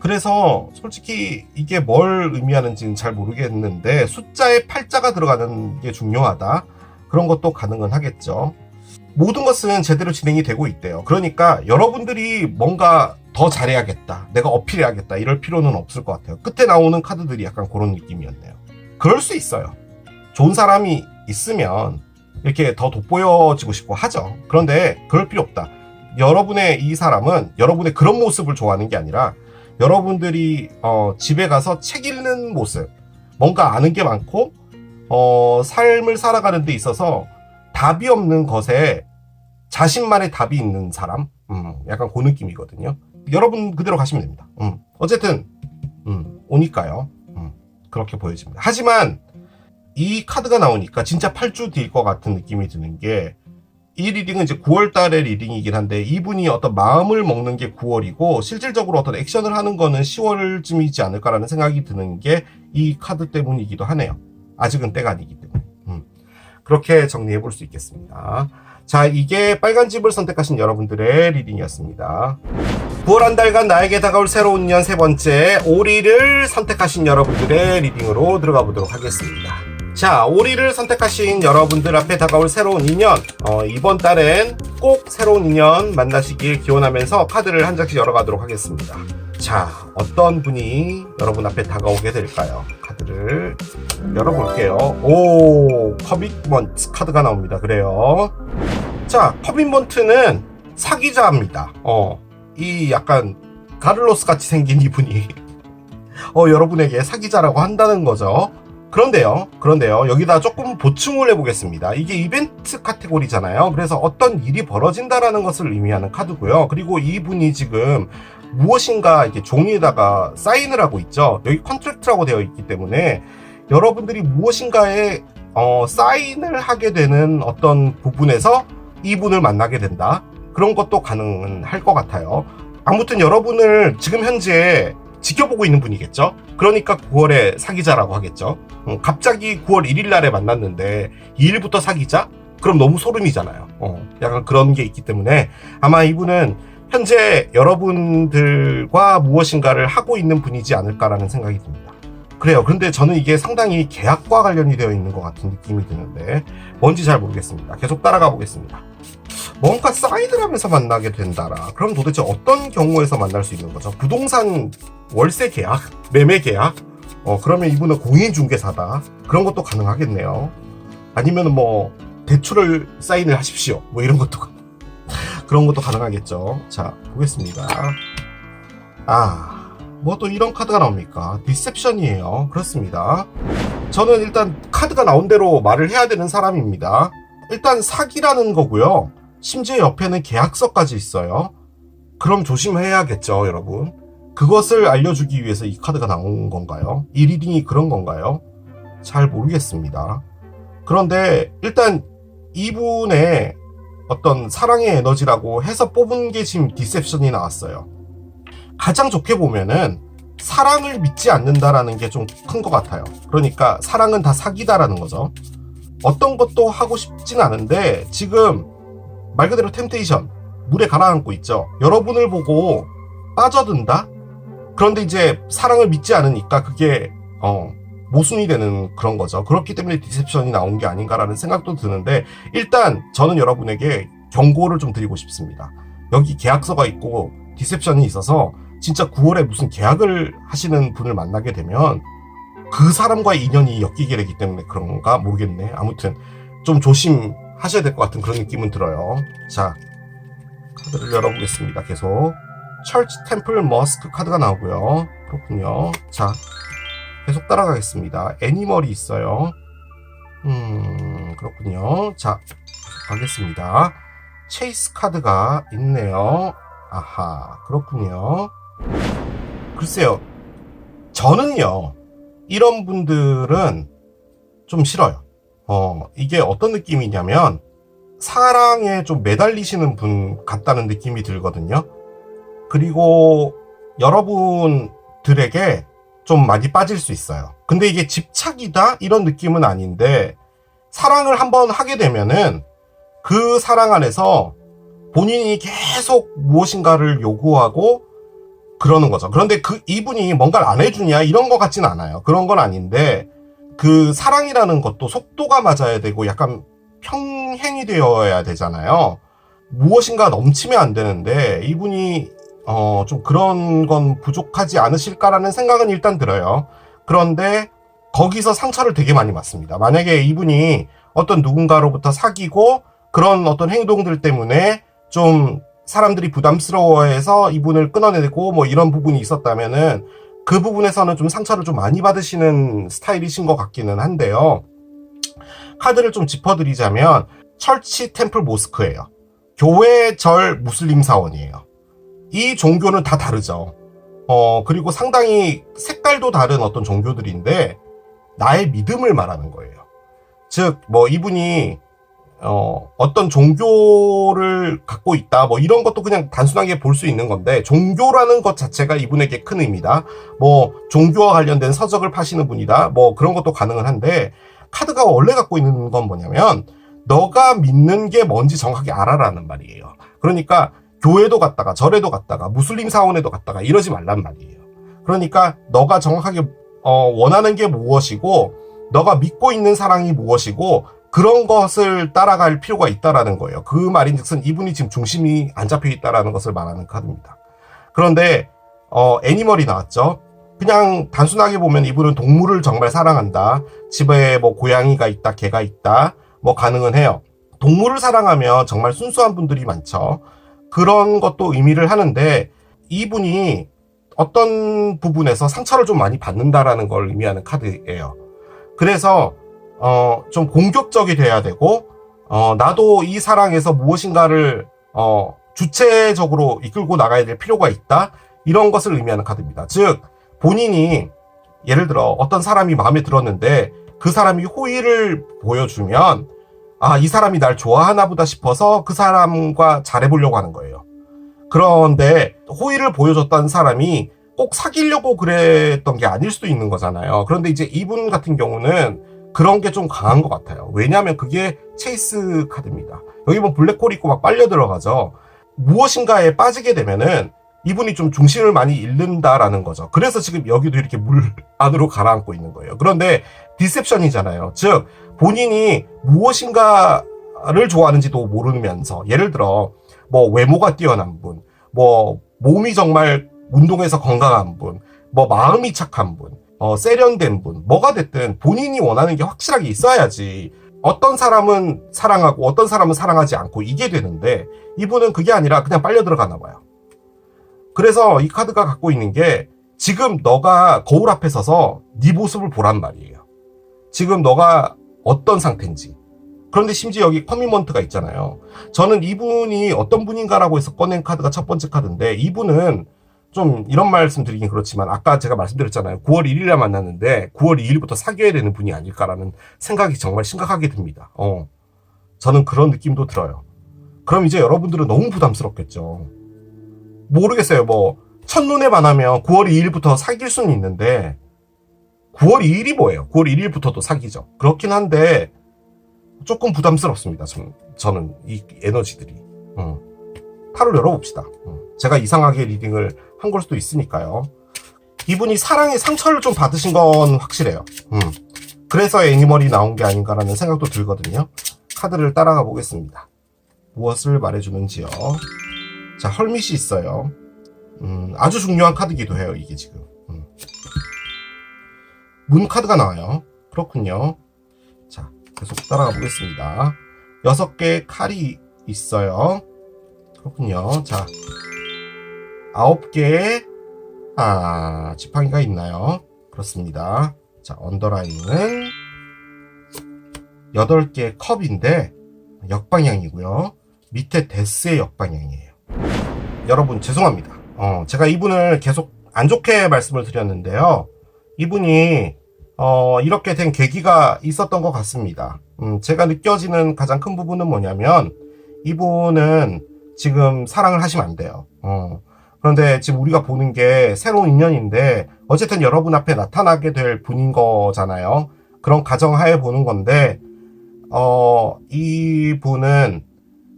Speaker 1: 그래서 솔직히 이게 뭘 의미하는지는 잘 모르겠는데 숫자에 8자가 들어가는 게 중요하다. 그런 것도 가능은 하겠죠. 모든 것은 제대로 진행이 되고 있대요. 그러니까 여러분들이 뭔가 더 잘해야겠다, 내가 어필해야겠다 이럴 필요는 없을 것 같아요. 끝에 나오는 카드들이 약간 그런 느낌이었네요. 그럴 수 있어요. 좋은 사람이 있으면 이렇게 더 돋보여지고 싶고 하죠. 그런데 그럴 필요 없다. 여러분의 이 사람은 여러분의 그런 모습을 좋아하는 게 아니라 여러분들이 집에 가서 책 읽는 모습, 뭔가 아는 게 많고 삶을 살아가는 데 있어서 답이 없는 것에 자신만의 답이 있는 사람, 약간 그 느낌이거든요. 여러분 그대로 가시면 됩니다. 어쨌든 오니까요. 그렇게 보여집니다. 하지만 이 카드가 나오니까 진짜 8주 뒤일 것 같은 느낌이 드는 게, 이 리딩은 이제 9월 달의 리딩이긴 한데 이분이 어떤 마음을 먹는 게 9월이고 실질적으로 어떤 액션을 하는 거는 10월쯤이지 않을까라는 생각이 드는 게 이 카드 때문이기도 하네요. 아직은 때가 아니기 때문에. 그렇게 정리해 볼 수 있겠습니다. 자, 이게 빨간 집을 선택하신 여러분들의 리딩이었습니다. 9월 한 달간 나에게 다가올 새로운 년 세 번째, 오리를 선택하신 여러분들의 리딩으로 들어가 보도록 하겠습니다. 자, 오리를 선택하신 여러분들 앞에 다가올 새로운 인연, 이번 달엔 꼭 새로운 인연 만나시길 기원하면서 카드를 한 장씩 열어가도록 하겠습니다. 자, 어떤 분이 여러분 앞에 다가오게 될까요? 카드를 열어볼게요. 오, 커밋먼트 카드가 나옵니다. 그래요. 자, 커밋먼트는 사기자입니다. 이 약간 카를로스 같이 생긴 이분이 여러분에게 사기자라고 한다는 거죠. 그런데요, 여기다 조금 보충을 해보겠습니다. 이게 이벤트 카테고리잖아요. 그래서 어떤 일이 벌어진다라는 것을 의미하는 카드고요. 그리고 이분이 지금 무엇인가 이렇게 종이에다가 사인을 하고 있죠. 여기 컨트랙트라고 되어 있기 때문에 여러분들이 무엇인가에 사인을 하게 되는 어떤 부분에서 이분을 만나게 된다. 그런 것도 가능할 것 같아요. 아무튼 여러분을 지금 현재 지켜보고 있는 분이겠죠. 그러니까 9월에 사기자라고 하겠죠. 갑자기 9월 1일 날에 만났는데 2일부터 사기자? 그럼 너무 소름이잖아요. 약간 그런 게 있기 때문에 아마 이분은 현재 여러분들과 무엇인가를 하고 있는 분이지 않을까라는 생각이 듭니다. 그래요. 그런데 저는 이게 상당히 계약과 관련이 되어 있는 것 같은 느낌이 드는데 뭔지 잘 모르겠습니다. 계속 따라가 보겠습니다. 뭔가 사인을 하면서 만나게 된다라. 그럼 도대체 어떤 경우에서 만날 수 있는 거죠? 부동산 월세 계약? 매매 계약? 그러면 이분은 공인중개사다. 그런 것도 가능하겠네요. 아니면 뭐 대출을 사인을 하십시오. 뭐 이런 것도 그런 것도 가능하겠죠. 자, 보겠습니다. 뭐 또 이런 카드가 나옵니까? 디셉션이에요. 그렇습니다. 저는 일단 카드가 나온 대로 말을 해야 되는 사람입니다. 일단 사기라는 거고요. 심지어 옆에는 계약서까지 있어요. 그럼 조심해야겠죠, 여러분. 그것을 알려주기 위해서 이 카드가 나온 건가요? 이 리딩이 그런 건가요? 잘 모르겠습니다. 그런데 일단 이분의 어떤 사랑의 에너지라고 해서 뽑은 게 지금 디셉션이 나왔어요. 가장 좋게 보면은 사랑을 믿지 않는다라는 게 좀 큰 것 같아요. 그러니까 사랑은 다 사기다라는 거죠. 어떤 것도 하고 싶진 않은데 지금 말 그대로 템테이션, 물에 가라앉고 있죠. 여러분을 보고 빠져든다? 그런데 이제 사랑을 믿지 않으니까 그게 모순이 되는 그런 거죠. 그렇기 때문에 디셉션이 나온 게 아닌가라는 생각도 드는데, 일단 저는 여러분에게 경고를 좀 드리고 싶습니다. 여기 계약서가 있고 디셉션이 있어서 진짜 9월에 무슨 계약을 하시는 분을 만나게 되면 그 사람과의 인연이 엮이게 되기 때문에 그런가 모르겠네. 아무튼 좀 조심하셔야 될 것 같은 그런 느낌은 들어요. 자, 카드를 열어보겠습니다. 계속 철치 템플 머스크 카드가 나오고요. 그렇군요. 자, 계속 따라가겠습니다. 애니멀이 있어요. 그렇군요. 자, 가겠습니다. 체이스 카드가 있네요. 아하, 그렇군요. 글쎄요, 저는요, 이런 분들은 좀 싫어요. 이게 어떤 느낌이냐면 사랑에 좀 매달리시는 분 같다는 느낌이 들거든요. 그리고 여러분들에게 좀 많이 빠질 수 있어요. 근데 이게 집착이다? 이런 느낌은 아닌데, 사랑을 한번 하게 되면은 그 사랑 안에서 본인이 계속 무엇인가를 요구하고 그러는 거죠. 그런데 이분이 뭔가를 안 해주냐 이런 것 같진 않아요. 그런 건 아닌데, 그 사랑이라는 것도 속도가 맞아야 되고 약간 평행이 되어야 되잖아요. 무엇인가 넘치면 안 되는데 이분이 좀 그런 건 부족하지 않으실까라는 생각은 일단 들어요. 그런데 거기서 상처를 되게 많이 받습니다. 만약에 이분이 어떤 누군가로부터 사귀고 그런 어떤 행동들 때문에 좀 사람들이 부담스러워해서 이분을 끊어내고 뭐 이런 부분이 있었다면은 그 부분에서는 좀 상처를 좀 많이 받으시는 스타일이신 것 같기는 한데요. 카드를 좀 짚어드리자면 철치 템플 모스크예요. 교회, 절, 무슬림 사원이에요. 이 종교는 다 다르죠. 그리고 상당히 색깔도 다른 어떤 종교들인데 나의 믿음을 말하는 거예요. 즉, 뭐 이분이 어떤 종교를 갖고 있다, 뭐 이런 것도 그냥 단순하게 볼 수 있는 건데, 종교라는 것 자체가 이분에게 큰 의미다. 뭐 종교와 관련된 서적을 파시는 분이다. 뭐 그런 것도 가능은 한데, 카드가 원래 갖고 있는 건 뭐냐면 너가 믿는 게 뭔지 정확하게 알아라는 말이에요. 그러니까 교회도 갔다가 절에도 갔다가 무슬림 사원에도 갔다가 이러지 말란 말이에요. 그러니까 너가 정확하게 원하는 게 무엇이고 너가 믿고 있는 사랑이 무엇이고 그런 것을 따라갈 필요가 있다라는 거예요. 그 말인즉슨 이분이 지금 중심이 안 잡혀 있다라는 것을 말하는 카드입니다. 그런데 애니멀이 나왔죠. 그냥 단순하게 보면 이분은 동물을 정말 사랑한다. 집에 뭐 고양이가 있다, 개가 있다, 뭐 가능은 해요. 동물을 사랑하면 정말 순수한 분들이 많죠. 그런 것도 의미를 하는데 이분이 어떤 부분에서 상처를 좀 많이 받는다라는 걸 의미하는 카드예요. 그래서 좀 공격적이 돼야 되고 나도 이 사랑에서 무엇인가를 주체적으로 이끌고 나가야 될 필요가 있다. 이런 것을 의미하는 카드입니다. 즉 본인이 예를 들어 어떤 사람이 마음에 들었는데 그 사람이 호의를 보여주면 이 사람이 날 좋아하나 보다 싶어서 그 사람과 잘해보려고 하는 거예요. 그런데 호의를 보여줬던 사람이 꼭 사귀려고 그랬던 게 아닐 수도 있는 거잖아요. 그런데 이제 이분 같은 경우는 그런 게 좀 강한 것 같아요. 왜냐하면 그게 체이스 카드입니다. 여기 뭐 블랙홀 있고 막 빨려 들어가죠. 무엇인가에 빠지게 되면은 이분이 좀 중심을 많이 잃는다라는 거죠. 그래서 지금 여기도 이렇게 물 안으로 가라앉고 있는 거예요. 그런데 디셉션이잖아요. 즉 본인이 무엇인가를 좋아하는지도 모르면서, 예를 들어 뭐 외모가 뛰어난 분, 뭐 몸이 정말 운동해서 건강한 분, 뭐 마음이 착한 분, 세련된 분, 뭐가 됐든 본인이 원하는 게 확실하게 있어야지 어떤 사람은 사랑하고 어떤 사람은 사랑하지 않고 이게 되는데, 이분은 그게 아니라 그냥 빨려 들어가나 봐요. 그래서 이 카드가 갖고 있는 게, 지금 너가 거울 앞에 서서 네 모습을 보란 말이에요. 지금 너가 어떤 상태인지. 그런데 심지어 여기 커미먼트가 있잖아요. 저는 이분이 어떤 분인가라고 해서 꺼낸 카드가 첫 번째 카드인데, 이분은 좀 이런 말씀 드리긴 그렇지만 아까 제가 말씀드렸잖아요. 9월 1일에 만났는데 9월 2일부터 사귀어야 되는 분이 아닐까라는 생각이 정말 심각하게 듭니다. 저는 그런 느낌도 들어요. 그럼 이제 여러분들은 너무 부담스럽겠죠. 모르겠어요. 뭐 첫눈에 반하면 9월 2일부터 사귈 수는 있는데 9월 2일이 뭐예요? 9월 1일부터도 사귀죠. 그렇긴 한데 조금 부담스럽습니다. 저는 이 에너지들이. 타로 열어봅시다. 제가 이상하게 리딩을 한 걸 수도 있으니까요. 이분이 사랑의 상처를 좀 받으신 건 확실해요. 그래서 애니멀이 나온 게 아닌가라는 생각도 들거든요. 카드를 따라가 보겠습니다. 무엇을 말해주는지요. 자, 헐밋이 있어요. 아주 중요한 카드기도 해요, 이게 지금. 문 카드가 나와요. 그렇군요. 자, 계속 따라가 보겠습니다. 6개의 칼이 있어요. 그렇군요. 자, 9개의 지팡이가 있나요? 그렇습니다. 자, 언더라인은 8개의 컵인데 역방향이고요. 밑에 데스의 역방향이에요. 여러분 죄송합니다. 제가 이분을 계속 안 좋게 말씀을 드렸는데요. 이분이 이렇게 된 계기가 있었던 것 같습니다. 제가 느껴지는 가장 큰 부분은 뭐냐면 이분은 지금 사랑을 하시면 안 돼요. 그런데 지금 우리가 보는 게 새로운 인연인데 어쨌든 여러분 앞에 나타나게 될 분인 거잖아요. 그런 가정하에 보는 건데 이 분은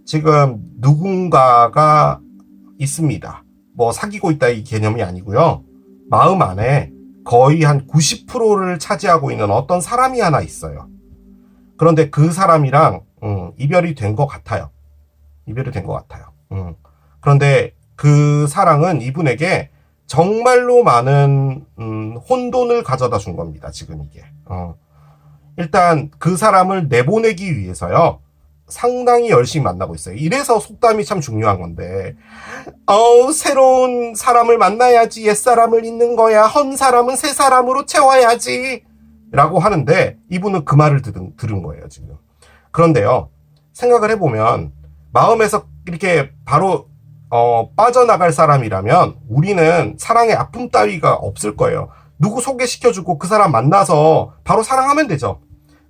Speaker 1: 지금 누군가가 있습니다. 뭐 사귀고 있다 이 개념이 아니고요. 마음 안에 거의 한 90%를 차지하고 있는 어떤 사람이 하나 있어요. 그런데 그 사람이랑 이별이 된 것 같아요. 이별이 된 것 같아요. 그런데 그 사랑은 이분에게 정말로 많은 혼돈을 가져다 준 겁니다. 지금 이게. 일단 그 사람을 내보내기 위해서요. 상당히 열심히 만나고 있어요. 이래서 속담이 참 중요한 건데 새로운 사람을 만나야지 옛사람을 잊는 거야. 헌 사람은 새 사람으로 채워야지 라고 하는데 이분은 그 말을 들은 거예요 지금. 그런데요 생각을 해보면 마음에서 이렇게 바로 빠져나갈 사람이라면 우리는 사랑의 아픔 따위가 없을 거예요. 누구 소개시켜주고 그 사람 만나서 바로 사랑하면 되죠.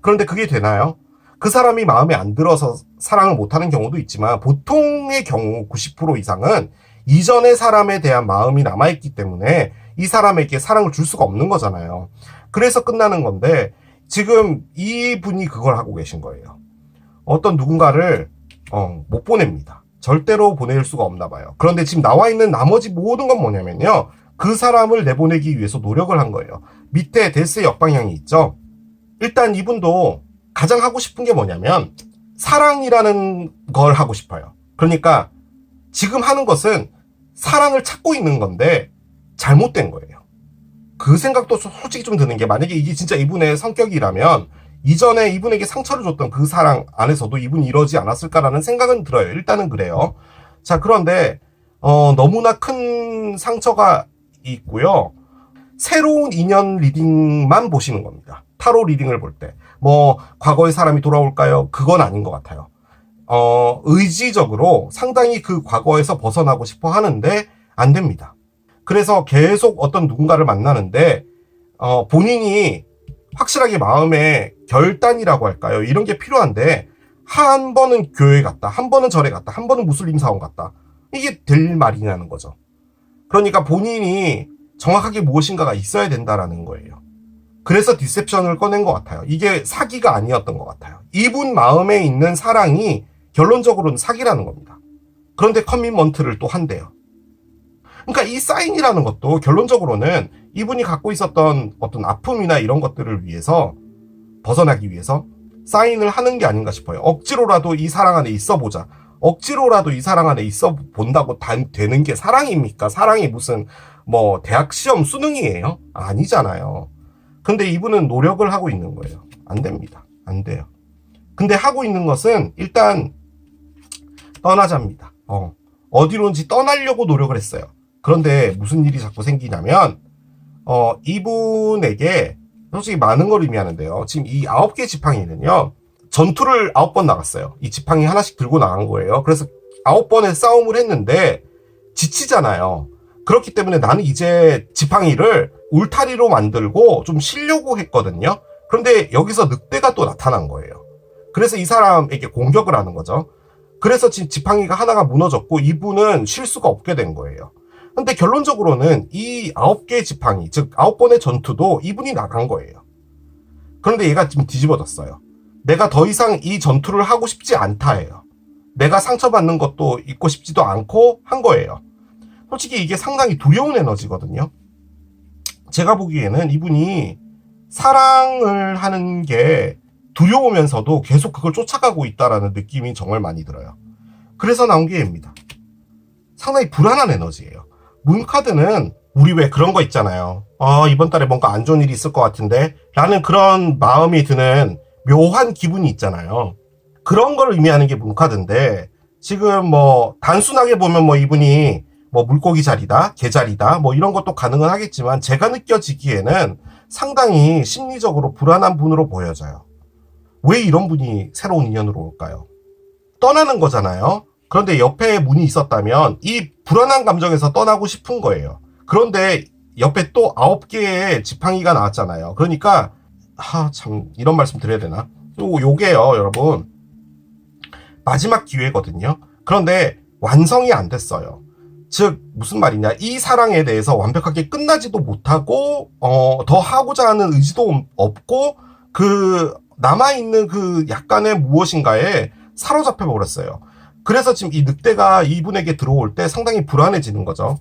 Speaker 1: 그런데 그게 되나요? 그 사람이 마음에 안 들어서 사랑을 못하는 경우도 있지만 보통의 경우 90% 이상은 이전의 사람에 대한 마음이 남아있기 때문에 이 사람에게 사랑을 줄 수가 없는 거잖아요. 그래서 끝나는 건데 지금 이분이 그걸 하고 계신 거예요. 어떤 누군가를 못 보냅니다. 절대로 보낼 수가 없나 봐요. 그런데 지금 나와 있는 나머지 모든 건 뭐냐면요. 그 사람을 내보내기 위해서 노력을 한 거예요. 밑에 데스의 역방향이 있죠. 일단 이분도 가장 하고 싶은 게 뭐냐면 사랑이라는 걸 하고 싶어요. 그러니까 지금 하는 것은 사랑을 찾고 있는 건데 잘못된 거예요. 그 생각도 솔직히 좀 드는 게 만약에 이게 진짜 이분의 성격이라면 이전에 이분에게 상처를 줬던 그 사랑 안에서도 이분이 이러지 않았을까라는 생각은 들어요. 일단은 그래요. 자, 그런데 너무나 큰 상처가 있고요. 새로운 인연 리딩만 보시는 겁니다. 타로 리딩을 볼 때. 뭐 과거의 사람이 돌아올까요? 그건 아닌 것 같아요. 의지적으로 상당히 그 과거에서 벗어나고 싶어 하는데 안 됩니다. 그래서 계속 어떤 누군가를 만나는데 본인이 확실하게 마음의 결단이라고 할까요? 이런 게 필요한데 한 번은 교회 갔다, 한 번은 절에 갔다, 한 번은 무슬림 사원 갔다. 이게 될 말이냐는 거죠. 그러니까 본인이 정확하게 무엇인가가 있어야 된다라는 거예요. 그래서 디셉션을 꺼낸 것 같아요. 이게 사기가 아니었던 것 같아요. 이분 마음에 있는 사랑이 결론적으로는 사기라는 겁니다. 그런데 커밋먼트를 또 한대요. 그러니까 이 사인이라는 것도 결론적으로는 이분이 갖고 있었던 어떤 아픔이나 이런 것들을 위해서 벗어나기 위해서 사인을 하는 게 아닌가 싶어요. 억지로라도 이 사랑 안에 있어보자. 억지로라도 이 사랑 안에 있어 본다고 되는 게 사랑입니까? 사랑이 무슨 뭐 대학 시험 수능이에요? 아니잖아요. 근데 이분은 노력을 하고 있는 거예요. 안 됩니다. 안 돼요. 근데 하고 있는 것은 일단 떠나자입니다. 어디론지 떠나려고 노력을 했어요. 그런데 무슨 일이 자꾸 생기냐면 이분에게 솔직히 많은 걸 의미하는데요. 지금 이 9개 지팡이는요. 전투를 9번 나갔어요. 이 지팡이 하나씩 들고 나간 거예요. 그래서 9번의 싸움을 했는데 지치잖아요. 그렇기 때문에 나는 이제 지팡이를 울타리로 만들고 좀 쉬려고 했거든요. 그런데 여기서 늑대가 또 나타난 거예요. 그래서 이 사람에게 공격을 하는 거죠. 그래서 지금 지팡이가 하나가 무너졌고 이분은 쉴 수가 없게 된 거예요. 근데 결론적으로는 이 9개의 지팡이, 즉 9번의 전투도 이분이 나간 거예요. 그런데 얘가 지금 뒤집어졌어요. 내가 더 이상 이 전투를 하고 싶지 않다예요. 내가 상처받는 것도 있고 싶지도 않고 한 거예요. 솔직히 이게 상당히 두려운 에너지거든요. 제가 보기에는 이분이 사랑을 하는 게 두려우면서도 계속 그걸 쫓아가고 있다라는 느낌이 정말 많이 들어요. 그래서 나온 게 얘입니다. 상당히 불안한 에너지예요. 문카드는 우리 왜 그런 거 있잖아요. 이번 달에 뭔가 안 좋은 일이 있을 것 같은데 라는 그런 마음이 드는 묘한 기분이 있잖아요. 그런 걸 의미하는 게 문카드인데, 지금 뭐 단순하게 보면 뭐 이분이 뭐 물고기 자리다, 개자리다, 뭐 이런 것도 가능은 하겠지만, 제가 느껴지기에는 상당히 심리적으로 불안한 분으로 보여져요. 왜 이런 분이 새로운 인연으로 올까요? 떠나는 거잖아요. 그런데 옆에 문이 있었다면 이 불안한 감정에서 떠나고 싶은 거예요. 그런데 옆에 또 9개의 지팡이가 나왔잖아요. 그러니까 참 이런 말씀 드려야 되나? 요게요, 여러분, 마지막 기회거든요. 그런데 완성이 안 됐어요. 즉 무슨 말이냐, 이 사랑에 대해서 완벽하게 끝나지도 못하고 더 하고자 하는 의지도 없고, 그 남아있는 그 약간의 무엇인가에 사로잡혀 버렸어요. 그래서 지금 이 늑대가 이분에게 들어올 때 상당히 불안해지는 거죠.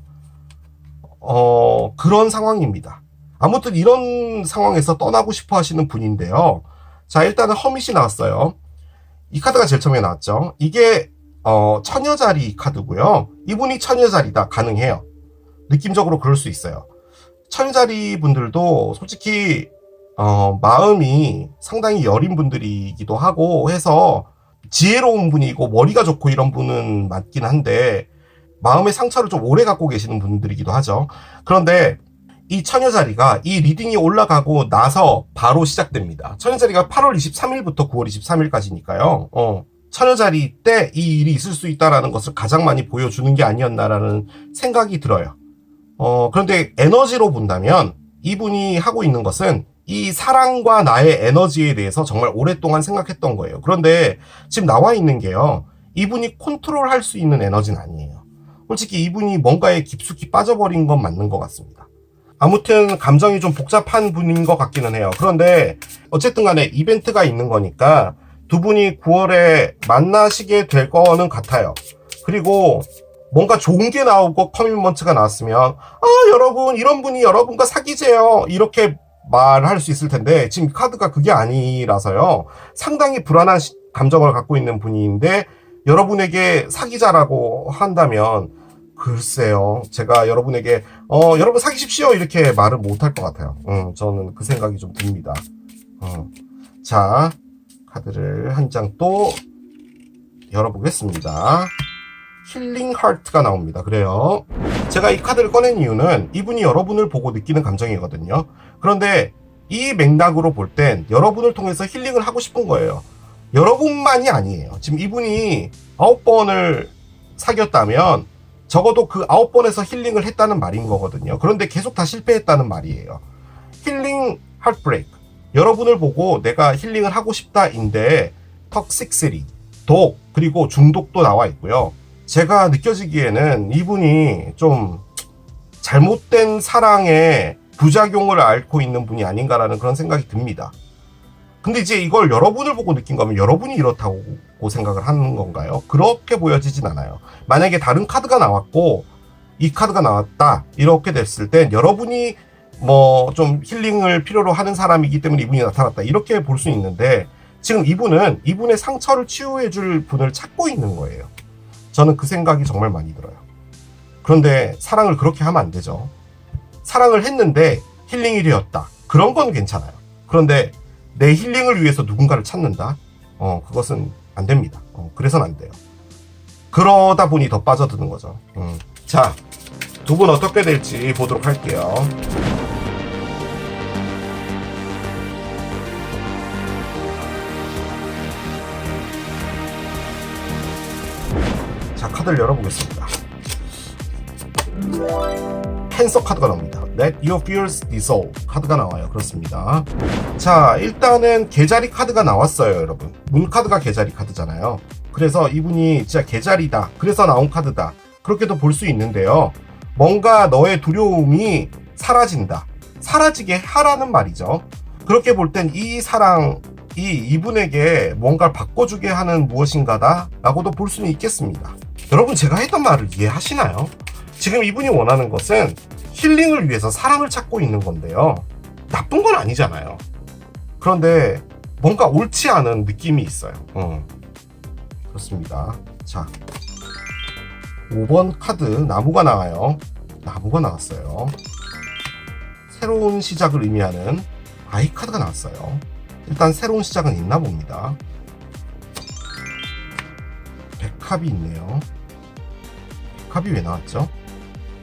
Speaker 1: 그런 상황입니다. 아무튼 이런 상황에서 떠나고 싶어 하시는 분인데요. 자, 일단은 허밋이 나왔어요. 이 카드가 제일 처음에 나왔죠. 이게 처녀자리 카드고요. 이분이 처녀자리다, 가능해요. 느낌적으로 그럴 수 있어요. 처녀자리 분들도 솔직히 마음이 상당히 여린 분들이기도 하고 해서 지혜로운 분이고 머리가 좋고 이런 분은 맞긴 한데, 마음의 상처를 좀 오래 갖고 계시는 분들이기도 하죠. 그런데 이 처녀자리가, 이 리딩이 올라가고 나서 바로 시작됩니다. 처녀자리가 8월 23일부터 9월 23일까지니까요. 처녀자리 때 이 일이 있을 수 있다라는 것을 가장 많이 보여주는 게 아니었나라는 생각이 들어요. 그런데 에너지로 본다면 이분이 하고 있는 것은 이 사랑과 나의 에너지에 대해서 정말 오랫동안 생각했던 거예요. 그런데 지금 나와 있는 게요, 이분이 컨트롤할 수 있는 에너지는 아니에요. 솔직히 이분이 뭔가에 깊숙이 빠져버린 건 맞는 것 같습니다. 아무튼 감정이 좀 복잡한 분인 것 같기는 해요. 그런데 어쨌든 간에 이벤트가 있는 거니까 두 분이 9월에 만나시게 될 거는 같아요. 그리고 뭔가 좋은 게 나오고 커미먼트가 나왔으면 여러분, 이런 분이 여러분과 사귀세요, 이렇게 말할 수 있을 텐데, 지금 카드가 그게 아니라서요, 상당히 불안한 감정을 갖고 있는 분인데 여러분에게 사귀자라고 한다면, 글쎄요, 제가 여러분에게 여러분 사귀십시오 이렇게 말을 못할 것 같아요. 저는 그 생각이 좀 듭니다. 자, 카드를 한 장 또 열어보겠습니다. 힐링 하트가 나옵니다. 그래요, 제가 이 카드를 꺼낸 이유는 이분이 여러분을 보고 느끼는 감정이거든요. 그런데 이 맥락으로 볼 땐 여러분을 통해서 힐링을 하고 싶은 거예요. 여러분만이 아니에요. 지금 이분이 9번을 사귀었다면 적어도 그 9번에서 힐링을 했다는 말인 거거든요. 그런데 계속 다 실패했다는 말이에요. 힐링 하트브레이크, 여러분을 보고 내가 힐링을 하고 싶다인데 턱식시리, 독, 그리고 중독도 나와 있고요. 제가 느껴지기에는 이분이 좀 잘못된 사랑의 부작용을 앓고 있는 분이 아닌가라는 그런 생각이 듭니다. 근데 이제 이걸 여러분을 보고 느낀 거면 여러분이 이렇다고 생각을 하는 건가요? 그렇게 보여지진 않아요. 만약에 다른 카드가 나왔고 이 카드가 나왔다 이렇게 됐을 땐 여러분이 뭐 좀 힐링을 필요로 하는 사람이기 때문에 이분이 나타났다 이렇게 볼 수 있는데, 지금 이분은 이분의 상처를 치유해 줄 분을 찾고 있는 거예요. 저는 그 생각이 정말 많이 들어요. 그런데 사랑을 그렇게 하면 안 되죠. 사랑을 했는데 힐링이 되었다, 그런 건 괜찮아요. 그런데 내 힐링을 위해서 누군가를 찾는다? 그것은 안 됩니다. 그래서는 안 돼요. 그러다 보니 더 빠져드는 거죠. 자, 두 분 어떻게 될지 보도록 할게요. 자, 카드를 열어보겠습니다. 캔서 카드가 나옵니다. Let your fears dissolve 카드가 나와요. 그렇습니다. 자, 일단은 개자리 카드가 나왔어요, 여러분. 문 카드가 개자리 카드잖아요. 그래서 이분이 진짜 개자리다, 그래서 나온 카드다, 그렇게도 볼 수 있는데요. 뭔가 너의 두려움이 사라진다, 사라지게 하라는 말이죠. 그렇게 볼 땐 이 사랑이 이분에게 뭔가를 바꿔주게 하는 무엇인가다 라고도 볼 수는 있겠습니다. 여러분, 제가 했던 말을 이해하시나요? 지금 이분이 원하는 것은 힐링을 위해서 사랑을 찾고 있는 건데요. 나쁜 건 아니잖아요. 그런데 뭔가 옳지 않은 느낌이 있어요. 그렇습니다. 자, 5번 카드 나무가 나와요. 나무가 나왔어요. 새로운 시작을 의미하는 아이 카드가 나왔어요. 일단 새로운 시작은 있나 봅니다. 백합이 있네요. 백합이 왜 나왔죠?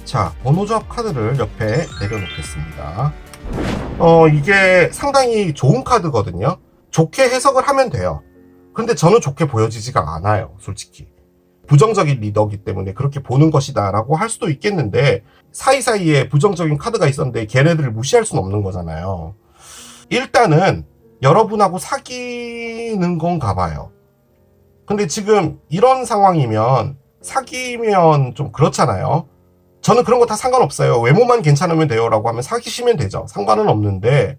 Speaker 1: 자, 번호조합 카드를 옆에 내려놓겠습니다. 이게 상당히 좋은 카드거든요. 좋게 해석을 하면 돼요. 근데 저는 좋게 보여지지가 않아요, 솔직히. 부정적인 리더이기 때문에 그렇게 보는 것이다 라고 할 수도 있겠는데, 사이사이에 부정적인 카드가 있었는데 걔네들을 무시할 수는 없는 거잖아요. 일단은 여러분하고 사귀는 건가 봐요. 근데 지금 이런 상황이면 사귀면 좀 그렇잖아요. 저는 그런 거 다 상관없어요. 외모만 괜찮으면 돼요 라고 하면 사귀시면 되죠. 상관은 없는데,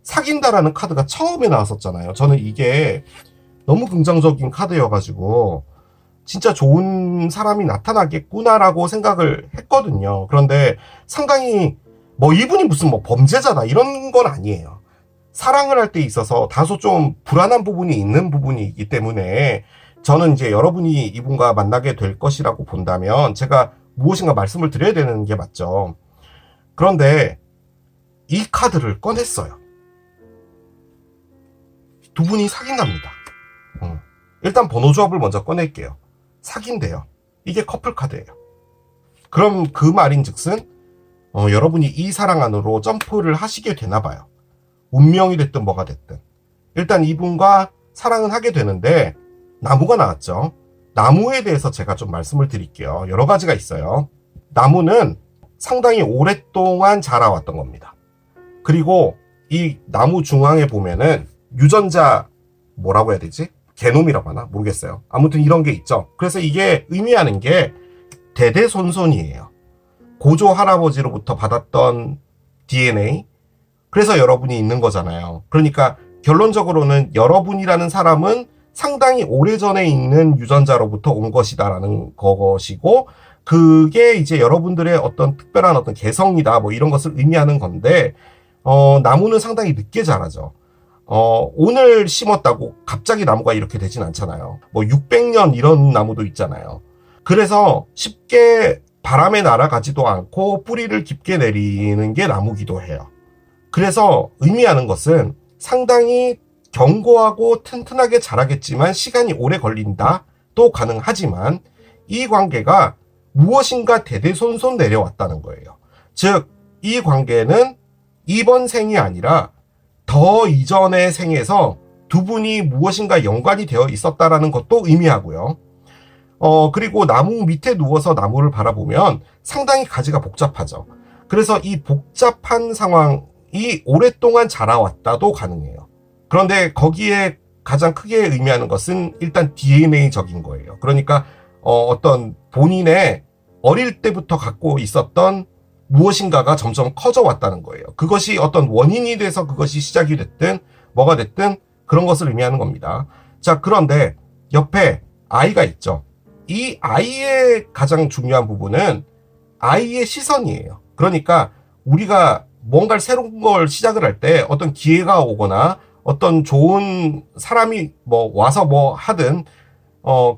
Speaker 1: 사귄다라는 카드가 처음에 나왔었잖아요. 저는 이게 너무 긍정적인 카드여가지고 진짜 좋은 사람이 나타나겠구나라고 생각을 했거든요. 그런데 상당히 뭐 이분이 무슨 뭐 범죄자다 이런 건 아니에요. 사랑을 할 때 있어서 다소 좀 불안한 부분이 있는 부분이 있기 때문에 저는 이제 여러분이 이분과 만나게 될 것이라고 본다면 제가 무엇인가 말씀을 드려야 되는 게 맞죠. 그런데 이 카드를 꺼냈어요. 두 분이 사귄답니다. 일단 번호조합을 먼저 꺼낼게요. 사귄대요. 이게 커플 카드예요. 그럼 그 말인즉슨 여러분이 이 사랑 안으로 점프를 하시게 되나 봐요. 운명이 됐든 뭐가 됐든. 일단 이분과 사랑은 하게 되는데 나무가 나왔죠. 나무에 대해서 제가 좀 말씀을 드릴게요. 여러 가지가 있어요. 나무는 상당히 오랫동안 자라왔던 겁니다. 그리고 이 나무 중앙에 보면은 유전자 뭐라고 해야 되지? 게놈이라고 하나? 모르겠어요. 아무튼 이런 게 있죠. 그래서 이게 의미하는 게 대대손손이에요. 고조 할아버지로부터 받았던 DNA. 그래서 여러분이 있는 거잖아요. 그러니까 결론적으로는 여러분이라는 사람은 상당히 오래전에 있는 유전자로부터 온 것이다라는 것이고, 그게 이제 여러분들의 어떤 특별한 어떤 개성이다 뭐 이런 것을 의미하는 건데, 나무는 상당히 늦게 자라죠. 오늘 심었다고 갑자기 나무가 이렇게 되진 않잖아요. 뭐 600년 이런 나무도 있잖아요. 그래서 쉽게 바람에 날아가지도 않고 뿌리를 깊게 내리는 게 나무기도 해요. 그래서 의미하는 것은 상당히 견고하고 튼튼하게 자라겠지만 시간이 오래 걸린다도 가능하지만 이 관계가 무엇인가 대대손손 내려왔다는 거예요. 즉, 이 관계는 이번 생이 아니라 더 이전의 생에서 두 분이 무엇인가 연관이 되어 있었다라는 것도 의미하고요. 그리고 나무 밑에 누워서 나무를 바라보면 상당히 가지가 복잡하죠. 그래서 이 복잡한 상황이 오랫동안 자라왔다도 가능해요. 그런데 거기에 가장 크게 의미하는 것은 일단 DNA적인 거예요. 그러니까 어떤 본인의 어릴 때부터 갖고 있었던 무엇인가가 점점 커져 왔다는 거예요. 그것이 어떤 원인이 돼서 그것이 시작이 됐든 뭐가 됐든 그런 것을 의미하는 겁니다. 자, 그런데 옆에 아이가 있죠. 이 아이의 가장 중요한 부분은 아이의 시선이에요. 그러니까 우리가 뭔가를 새로운 걸 시작을 할 때 어떤 기회가 오거나 어떤 좋은 사람이 뭐 와서 뭐 하든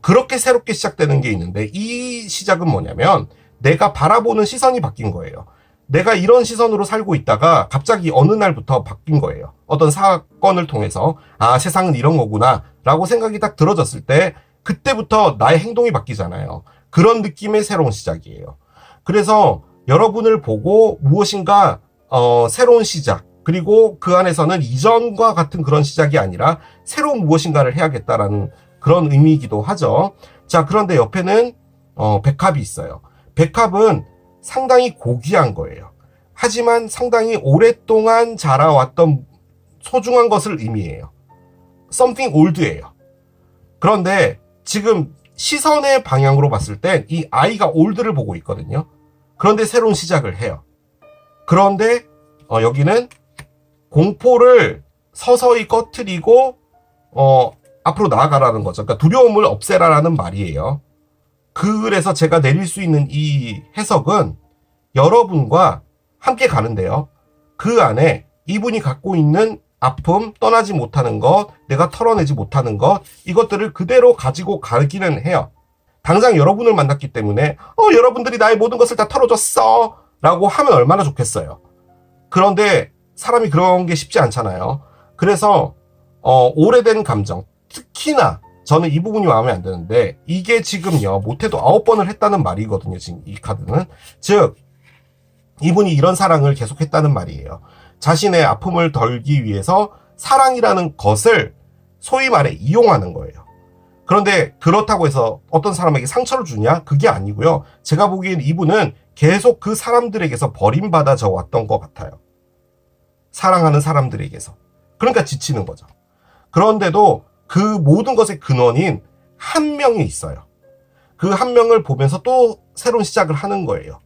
Speaker 1: 그렇게 새롭게 시작되는 게 있는데, 이 시작은 뭐냐면 내가 바라보는 시선이 바뀐 거예요. 내가 이런 시선으로 살고 있다가 갑자기 어느 날부터 바뀐 거예요. 어떤 사건을 통해서 아, 세상은 이런 거구나 라고 생각이 딱 들어졌을 때 그때부터 나의 행동이 바뀌잖아요. 그런 느낌의 새로운 시작이에요. 그래서 여러분을 보고 무엇인가 새로운 시작, 그리고 그 안에서는 이전과 같은 그런 시작이 아니라 새로운 무엇인가를 해야겠다라는 그런 의미이기도 하죠. 자, 그런데 옆에는 백합이 있어요. 백합은 상당히 고귀한 거예요. 하지만 상당히 오랫동안 자라왔던 소중한 것을 의미해요. something old예요. 그런데 지금 시선의 방향으로 봤을 땐 이 아이가 올드를 보고 있거든요. 그런데 새로운 시작을 해요. 그런데 여기는 공포를 서서히 꺼트리고 앞으로 나아가라는 거죠. 그러니까 두려움을 없애라라는 말이에요. 그래서 제가 내릴 수 있는 이 해석은 여러분과 함께 가는데요. 그 안에 이분이 갖고 있는 아픔, 떠나지 못하는 것, 내가 털어내지 못하는 것, 이것들을 그대로 가지고 가기는 해요. 당장 여러분을 만났기 때문에 여러분들이 나의 모든 것을 다 털어줬어 라고 하면 얼마나 좋겠어요. 그런데 사람이 그런 게 쉽지 않잖아요. 그래서 오래된 감정, 특히나 저는 이 부분이 마음에 안 드는데, 이게 지금요 못해도 9번을 했다는 말이거든요. 지금 이 카드는. 즉 이분이 이런 사랑을 계속했다는 말이에요. 자신의 아픔을 덜기 위해서 사랑이라는 것을 소위 말해 이용하는 거예요. 그런데 그렇다고 해서 어떤 사람에게 상처를 주냐? 그게 아니고요. 제가 보기엔 이분은 계속 그 사람들에게서 버림받아져 왔던 것 같아요. 사랑하는 사람들에게서. 그러니까 지치는 거죠. 그런데도 그 모든 것의 근원인 한 명이 있어요. 그 한 명을 보면서 또 새로운 시작을 하는 거예요.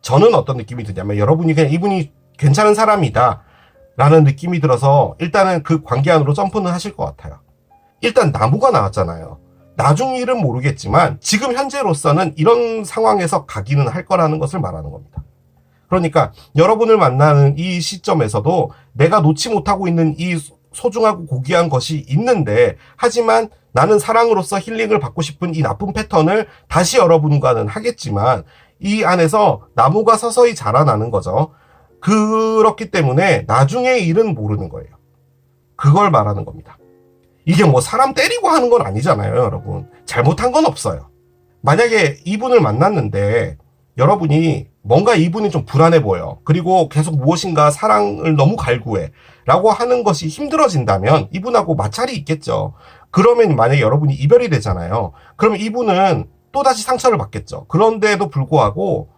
Speaker 1: 저는 어떤 느낌이 드냐면, 여러분이 그냥 이분이 괜찮은 사람이다 라는 느낌이 들어서 일단은 그 관계 안으로 점프는 하실 것 같아요. 일단 나무가 나왔잖아요. 나중 일은 모르겠지만 지금 현재로서는 이런 상황에서 가기는 할 거라는 것을 말하는 겁니다. 그러니까 여러분을 만나는 이 시점에서도 내가 놓지 못하고 있는 이 소중하고 고귀한 것이 있는데, 하지만 나는 사랑으로서 힐링을 받고 싶은 이 나쁜 패턴을 다시 여러분과는 하겠지만 이 안에서 나무가 서서히 자라나는 거죠. 그렇기 때문에 나중의 일은 모르는 거예요. 그걸 말하는 겁니다. 이게 뭐 사람 때리고 하는 건 아니잖아요, 여러분. 잘못한 건 없어요. 만약에 이분을 만났는데 여러분이 뭔가 이분이 좀 불안해 보여, 그리고 계속 무엇인가 사랑을 너무 갈구해 라고 하는 것이 힘들어진다면 이분하고 마찰이 있겠죠. 그러면 만약에 여러분이 이별이 되잖아요. 그러면 이분은 또다시 상처를 받겠죠. 그런데도 불구하고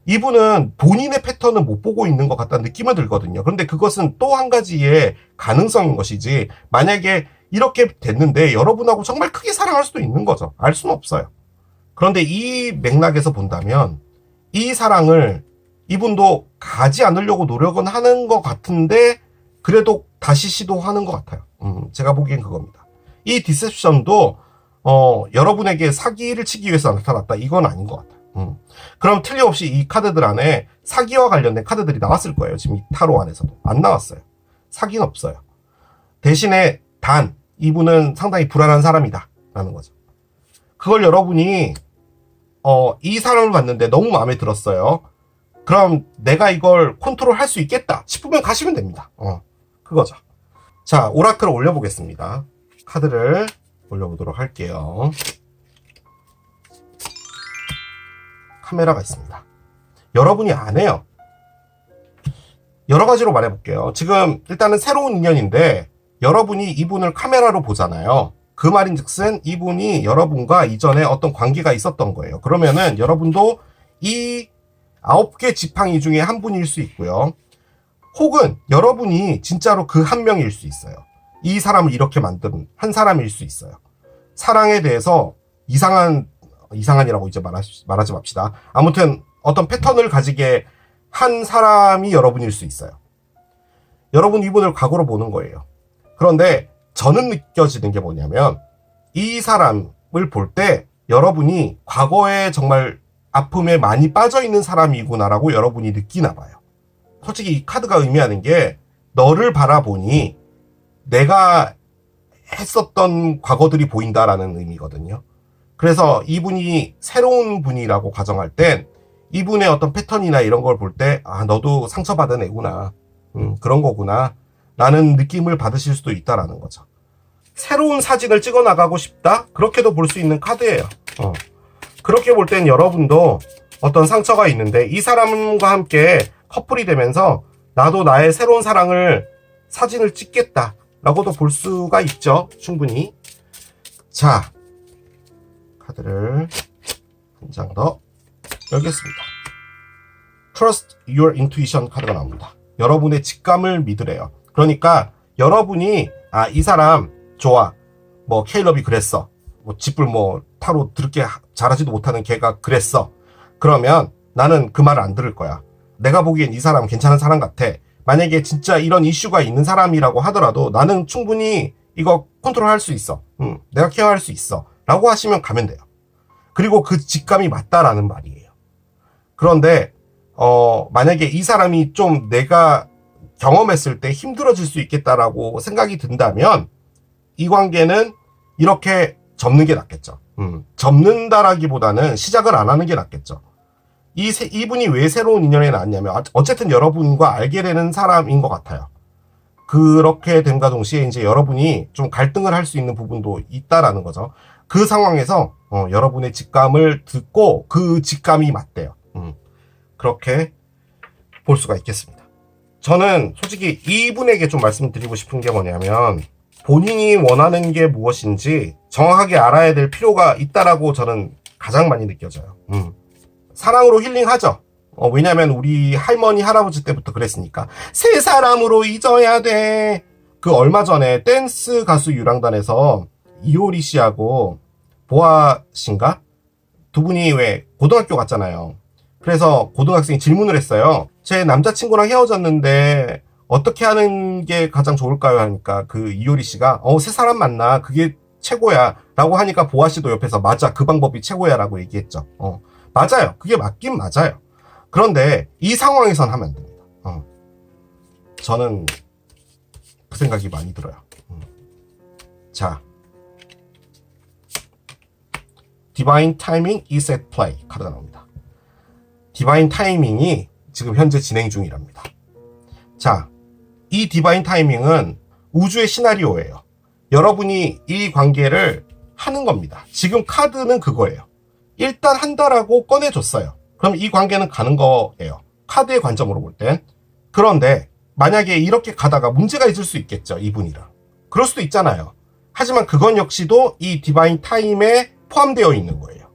Speaker 1: 이분은 본인의 패턴을 못 보고 있는 것 같다는 느낌은 들거든요. 그런데 그것은 또 한 가지의 가능성인 것이지, 만약에 이렇게 됐는데 여러분하고 정말 크게 사랑할 수도 있는 거죠. 알 수는 없어요. 그런데 이 맥락에서 본다면 이 사랑을 이분도 가지 않으려고 노력은 하는 것 같은데 그래도 다시 시도하는 것 같아요. 제가 보기엔 그겁니다. 이 디셉션도 여러분에게 사기를 치기 위해서 나타났다, 이건 아닌 것 같아요. 그럼 틀림없이 이 카드들 안에 사기와 관련된 카드들이 나왔을 거예요. 지금 이 타로 안에서도 안 나왔어요. 사기는 없어요. 대신에 단 이분은 상당히 불안한 사람이다 라는 거죠. 그걸 여러분이 이 사람을 봤는데 너무 마음에 들었어요. 그럼 내가 이걸 컨트롤 할 수 있겠다 싶으면 가시면 됩니다. 그거죠. 자, 오라클을 올려보겠습니다. 카드를 올려보도록 할게요. 카메라가 있습니다. 여러분이 안 해요. 여러 가지로 말해볼게요. 지금 일단은 새로운 인연인데 여러분이 이분을 카메라로 보잖아요. 그 말인즉슨 이분이 여러분과 이전에 어떤 관계가 있었던 거예요. 그러면은 여러분도 이 9개 지팡이 중에 한 분일 수 있고요. 혹은 여러분이 진짜로 그 한 명일 수 있어요. 이 사람을 이렇게 만든 한 사람일 수 있어요. 사랑에 대해서 이상한이라고 이제 말하지 맙시다. 아무튼 어떤 패턴을 가지게 한 사람이 여러분일 수 있어요. 여러분 이분을 과거로 보는 거예요. 그런데 저는 느껴지는 게 뭐냐면, 이 사람을 볼 때 여러분이 과거에 정말 아픔에 많이 빠져 있는 사람이구나라고 여러분이 느끼나 봐요. 솔직히 이 카드가 의미하는 게 너를 바라보니 내가 했었던 과거들이 보인다라는 의미거든요. 그래서 이분이 새로운 분이라고 가정할 땐 이분의 어떤 패턴이나 이런 걸 볼 때 너도 상처받은 애구나, 그런 거구나 라는 느낌을 받으실 수도 있다라는 거죠. 새로운 사진을 찍어 나가고 싶다? 그렇게도 볼 수 있는 카드예요. 그렇게 볼 땐 여러분도 어떤 상처가 있는데 이 사람과 함께 커플이 되면서 나도 나의 새로운 사랑을 사진을 찍겠다 라고도 볼 수가 있죠. 충분히. 자, 카드를 한 장 더 열겠습니다. Trust your intuition 카드가 나옵니다. 여러분의 직감을 믿으래요. 그러니까 여러분이 이 사람 좋아, 뭐 케일럽이 그랬어, 뭐 집을 뭐 타로 드럽게 잘하지도 못하는 걔가 그랬어, 그러면 나는 그 말을 안 들을 거야. 내가 보기엔 이 사람 괜찮은 사람 같아. 만약에 진짜 이런 이슈가 있는 사람이라고 하더라도 나는 충분히 이거 컨트롤할 수 있어, 내가 케어할 수 있어 라고 하시면 가면 돼요. 그리고 그 직감이 맞다라는 말이에요. 그런데 만약에 이 사람이 좀 내가 경험했을 때 힘들어질 수 있겠다라고 생각이 든다면 이 관계는 이렇게 접는 게 낫겠죠. 접는다라기보다는 시작을 안 하는 게 낫겠죠. 이분이 왜 새로운 인연에 나왔냐면 어쨌든 여러분과 알게 되는 사람인 것 같아요. 그렇게 됨과 동시에 이제 여러분이 좀 갈등을 할 수 있는 부분도 있다라는 거죠. 그 상황에서 여러분의 직감을 듣고 그 직감이 맞대요. 그렇게 볼 수가 있겠습니다. 저는 솔직히 이분에게 좀 말씀드리고 싶은 게 뭐냐면 본인이 원하는 게 무엇인지 정확하게 알아야 될 필요가 있다라고 저는 가장 많이 느껴져요. 사랑으로 힐링하죠. 왜냐면 우리 할머니 할아버지 때부터 그랬으니까 새 사람으로 잊어야 돼. 그 얼마 전에 댄스 가수 유랑단에서 이효리 씨하고 보아 씨인가? 두 분이 왜 고등학교 갔잖아요. 그래서 고등학생이 질문을 했어요. 제 남자친구랑 헤어졌는데 어떻게 하는 게 가장 좋을까요? 하니까 그 이효리 씨가 새 사람 만나. 그게 최고야. 라고 하니까 보아 씨도 옆에서 맞아. 그 방법이 최고야. 라고 얘기했죠. 맞아요. 그게 맞긴 맞아요. 그런데 이 상황에선 하면 안 됩니다. 저는 그 생각이 많이 들어요. 자, Divine Timing is at play 카드가 나옵니다. 디바인 타이밍이 지금 현재 진행 중이랍니다. 자, 이 디바인 타이밍은 우주의 시나리오예요. 여러분이 이 관계를 하는 겁니다. 지금 카드는 그거예요. 일단 한다라고 꺼내줬어요. 그럼 이 관계는 가는 거예요. 카드의 관점으로 볼 땐. 그런데 만약에 이렇게 가다가 문제가 있을 수 있겠죠. 이분이랑. 그럴 수도 있잖아요. 하지만 그건 역시도 이 디바인 타임에 포함되어 있는 거예요.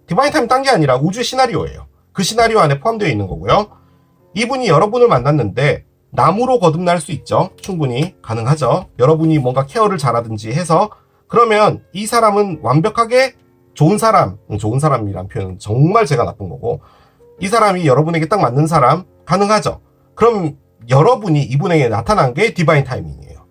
Speaker 1: 디바인 타임 딴 게 아니라 우주의 시나리오예요. 그 시나리오 안에 포함되어 있는 거고요. 이분이 여러분을 만났는데 남으로 거듭날 수 있죠. 충분히 가능하죠. 여러분이 뭔가 케어를 잘하든지 해서 그러면 이 사람은 완벽하게 좋은 사람이란 표현은 정말 제가 나쁜 거고 이 사람이 여러분에게 딱 맞는 사람 가능하죠. 그럼 여러분이 이분에게 나타난 게 디바인 타이밍이에요.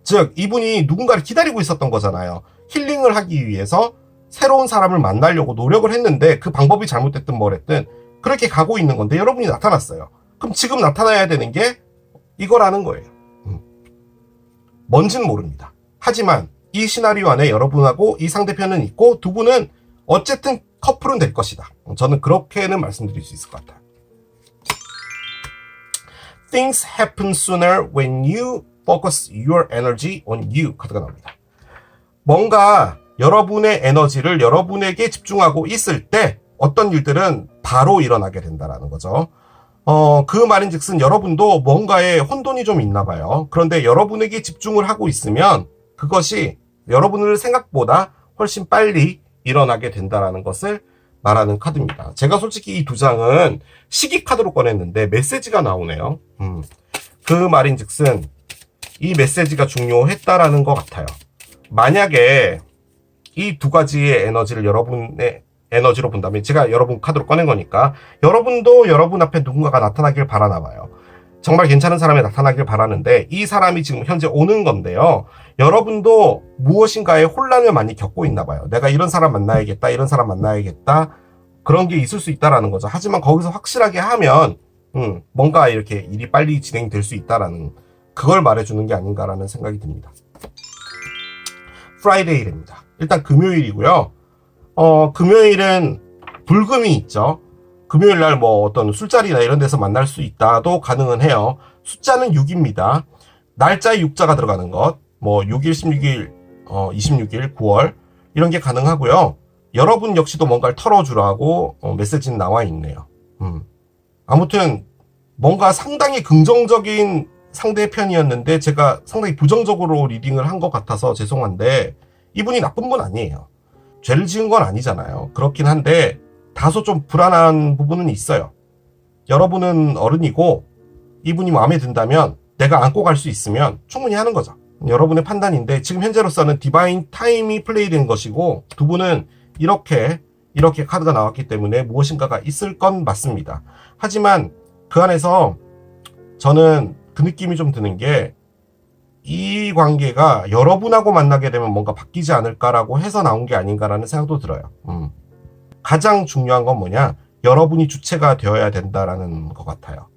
Speaker 1: 즉 이분이 누군가를 기다리고 있었던 거잖아요. 힐링을 하기 위해서 새로운 사람을 만나려고 노력을 했는데 그 방법이 잘못됐든 뭐랬든 그렇게 가고 있는 건데 여러분이 나타났어요. 그럼 지금 나타나야 되는 게 이거라는 거예요. 뭔지는 모릅니다. 하지만 이 시나리오 안에 여러분하고 이 상대편은 있고 두 분은 어쨌든 커플은 될 것이다. 저는 그렇게는 말씀드릴 수 있을 것 같아요. Things happen sooner when you focus your energy on you 카드가 나옵니다. 뭔가 여러분의 에너지를 여러분에게 집중하고 있을 때 어떤 일들은 바로 일어나게 된다라는 거죠. 그 말인즉슨 여러분도 뭔가에 혼돈이 좀 있나 봐요. 그런데 여러분에게 집중을 하고 있으면 그것이 여러분을 생각보다 훨씬 빨리 일어나게 된다라는 것을 말하는 카드입니다. 제가 솔직히 이 두 장은 시기 카드로 꺼냈는데 메시지가 나오네요. 그 말인즉슨 이 메시지가 중요했다라는 것 같아요. 만약에 이 두 가지의 에너지를 여러분의 에너지로 본다면 제가 여러분 카드로 꺼낸 거니까 여러분도 여러분 앞에 누군가가 나타나길 바라나 봐요. 정말 괜찮은 사람이 나타나길 바라는데 이 사람이 지금 현재 오는 건데요. 여러분도 무엇인가에 혼란을 많이 겪고 있나 봐요. 내가 이런 사람 만나야겠다, 이런 사람 만나야겠다. 그런 게 있을 수 있다라는 거죠. 하지만 거기서 확실하게 하면 뭔가 이렇게 일이 빨리 진행될 수 있다라는 그걸 말해주는 게 아닌가라는 생각이 듭니다. 프라이데이입니다. 일단 금요일이고요. 금요일은 불금이 있죠. 금요일 날 뭐 어떤 술자리나 이런 데서 만날 수 있다도 가능은 해요. 숫자는 6입니다. 날짜에 6자가 들어가는 것, 뭐 6일, 16일, 26일, 9월 이런 게 가능하고요. 여러분 역시도 뭔가를 털어주라고 메시지는 나와 있네요. 아무튼 뭔가 상당히 긍정적인 상대편이었는데 제가 상당히 부정적으로 리딩을 한 것 같아서 죄송한데 이분이 나쁜 분 아니에요. 죄를 지은 건 아니잖아요. 그렇긴 한데 다소 좀 불안한 부분은 있어요. 여러분은 어른이고 이분이 마음에 든다면 내가 안고 갈 수 있으면 충분히 하는 거죠. 여러분의 판단인데 지금 현재로서는 디바인 타임이 플레이된 것이고 두 분은 이렇게 카드가 나왔기 때문에 무엇인가가 있을 건 맞습니다. 하지만 그 안에서 저는 그 느낌이 좀 드는 게 이 관계가 여러분하고 만나게 되면 뭔가 바뀌지 않을까라고 해서 나온 게 아닌가라는 생각도 들어요. 가장 중요한 건 뭐냐? 여러분이 주체가 되어야 된다라는 것 같아요.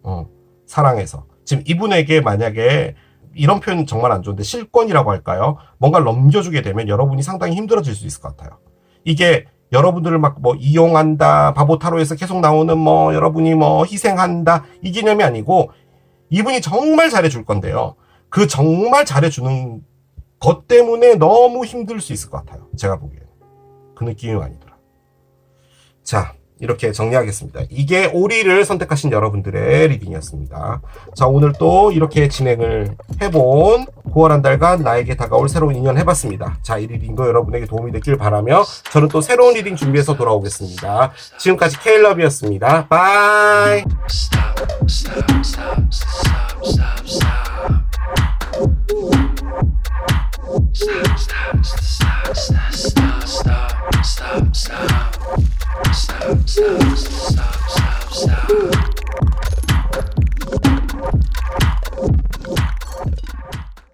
Speaker 1: 사랑에서. 지금 이분에게 만약에 이런 표현 정말 안 좋은데 실권이라고 할까요? 뭔가를 넘겨주게 되면 여러분이 상당히 힘들어질 수 있을 것 같아요. 이게 여러분들을 막 뭐 이용한다, 바보 타로에서 계속 나오는 뭐 여러분이 뭐 희생한다 이 개념이 아니고 이분이 정말 잘해줄 건데요. 그 정말 잘해주는 것 때문에 너무 힘들 수 있을 것 같아요. 제가 보기에는. 그 느낌이 많이 들어요. 자, 이렇게 정리하겠습니다. 이게 오리를 선택하신 여러분들의 리딩이었습니다. 자, 오늘 또 이렇게 진행을 해본 9월 한 달간 나에게 다가올 새로운 인연 해봤습니다. 자, 이 리딩도 여러분에게 도움이 됐길 바라며 저는 또 새로운 리딩 준비해서 돌아오겠습니다. 지금까지 케일럽이었습니다. 바이! Stop.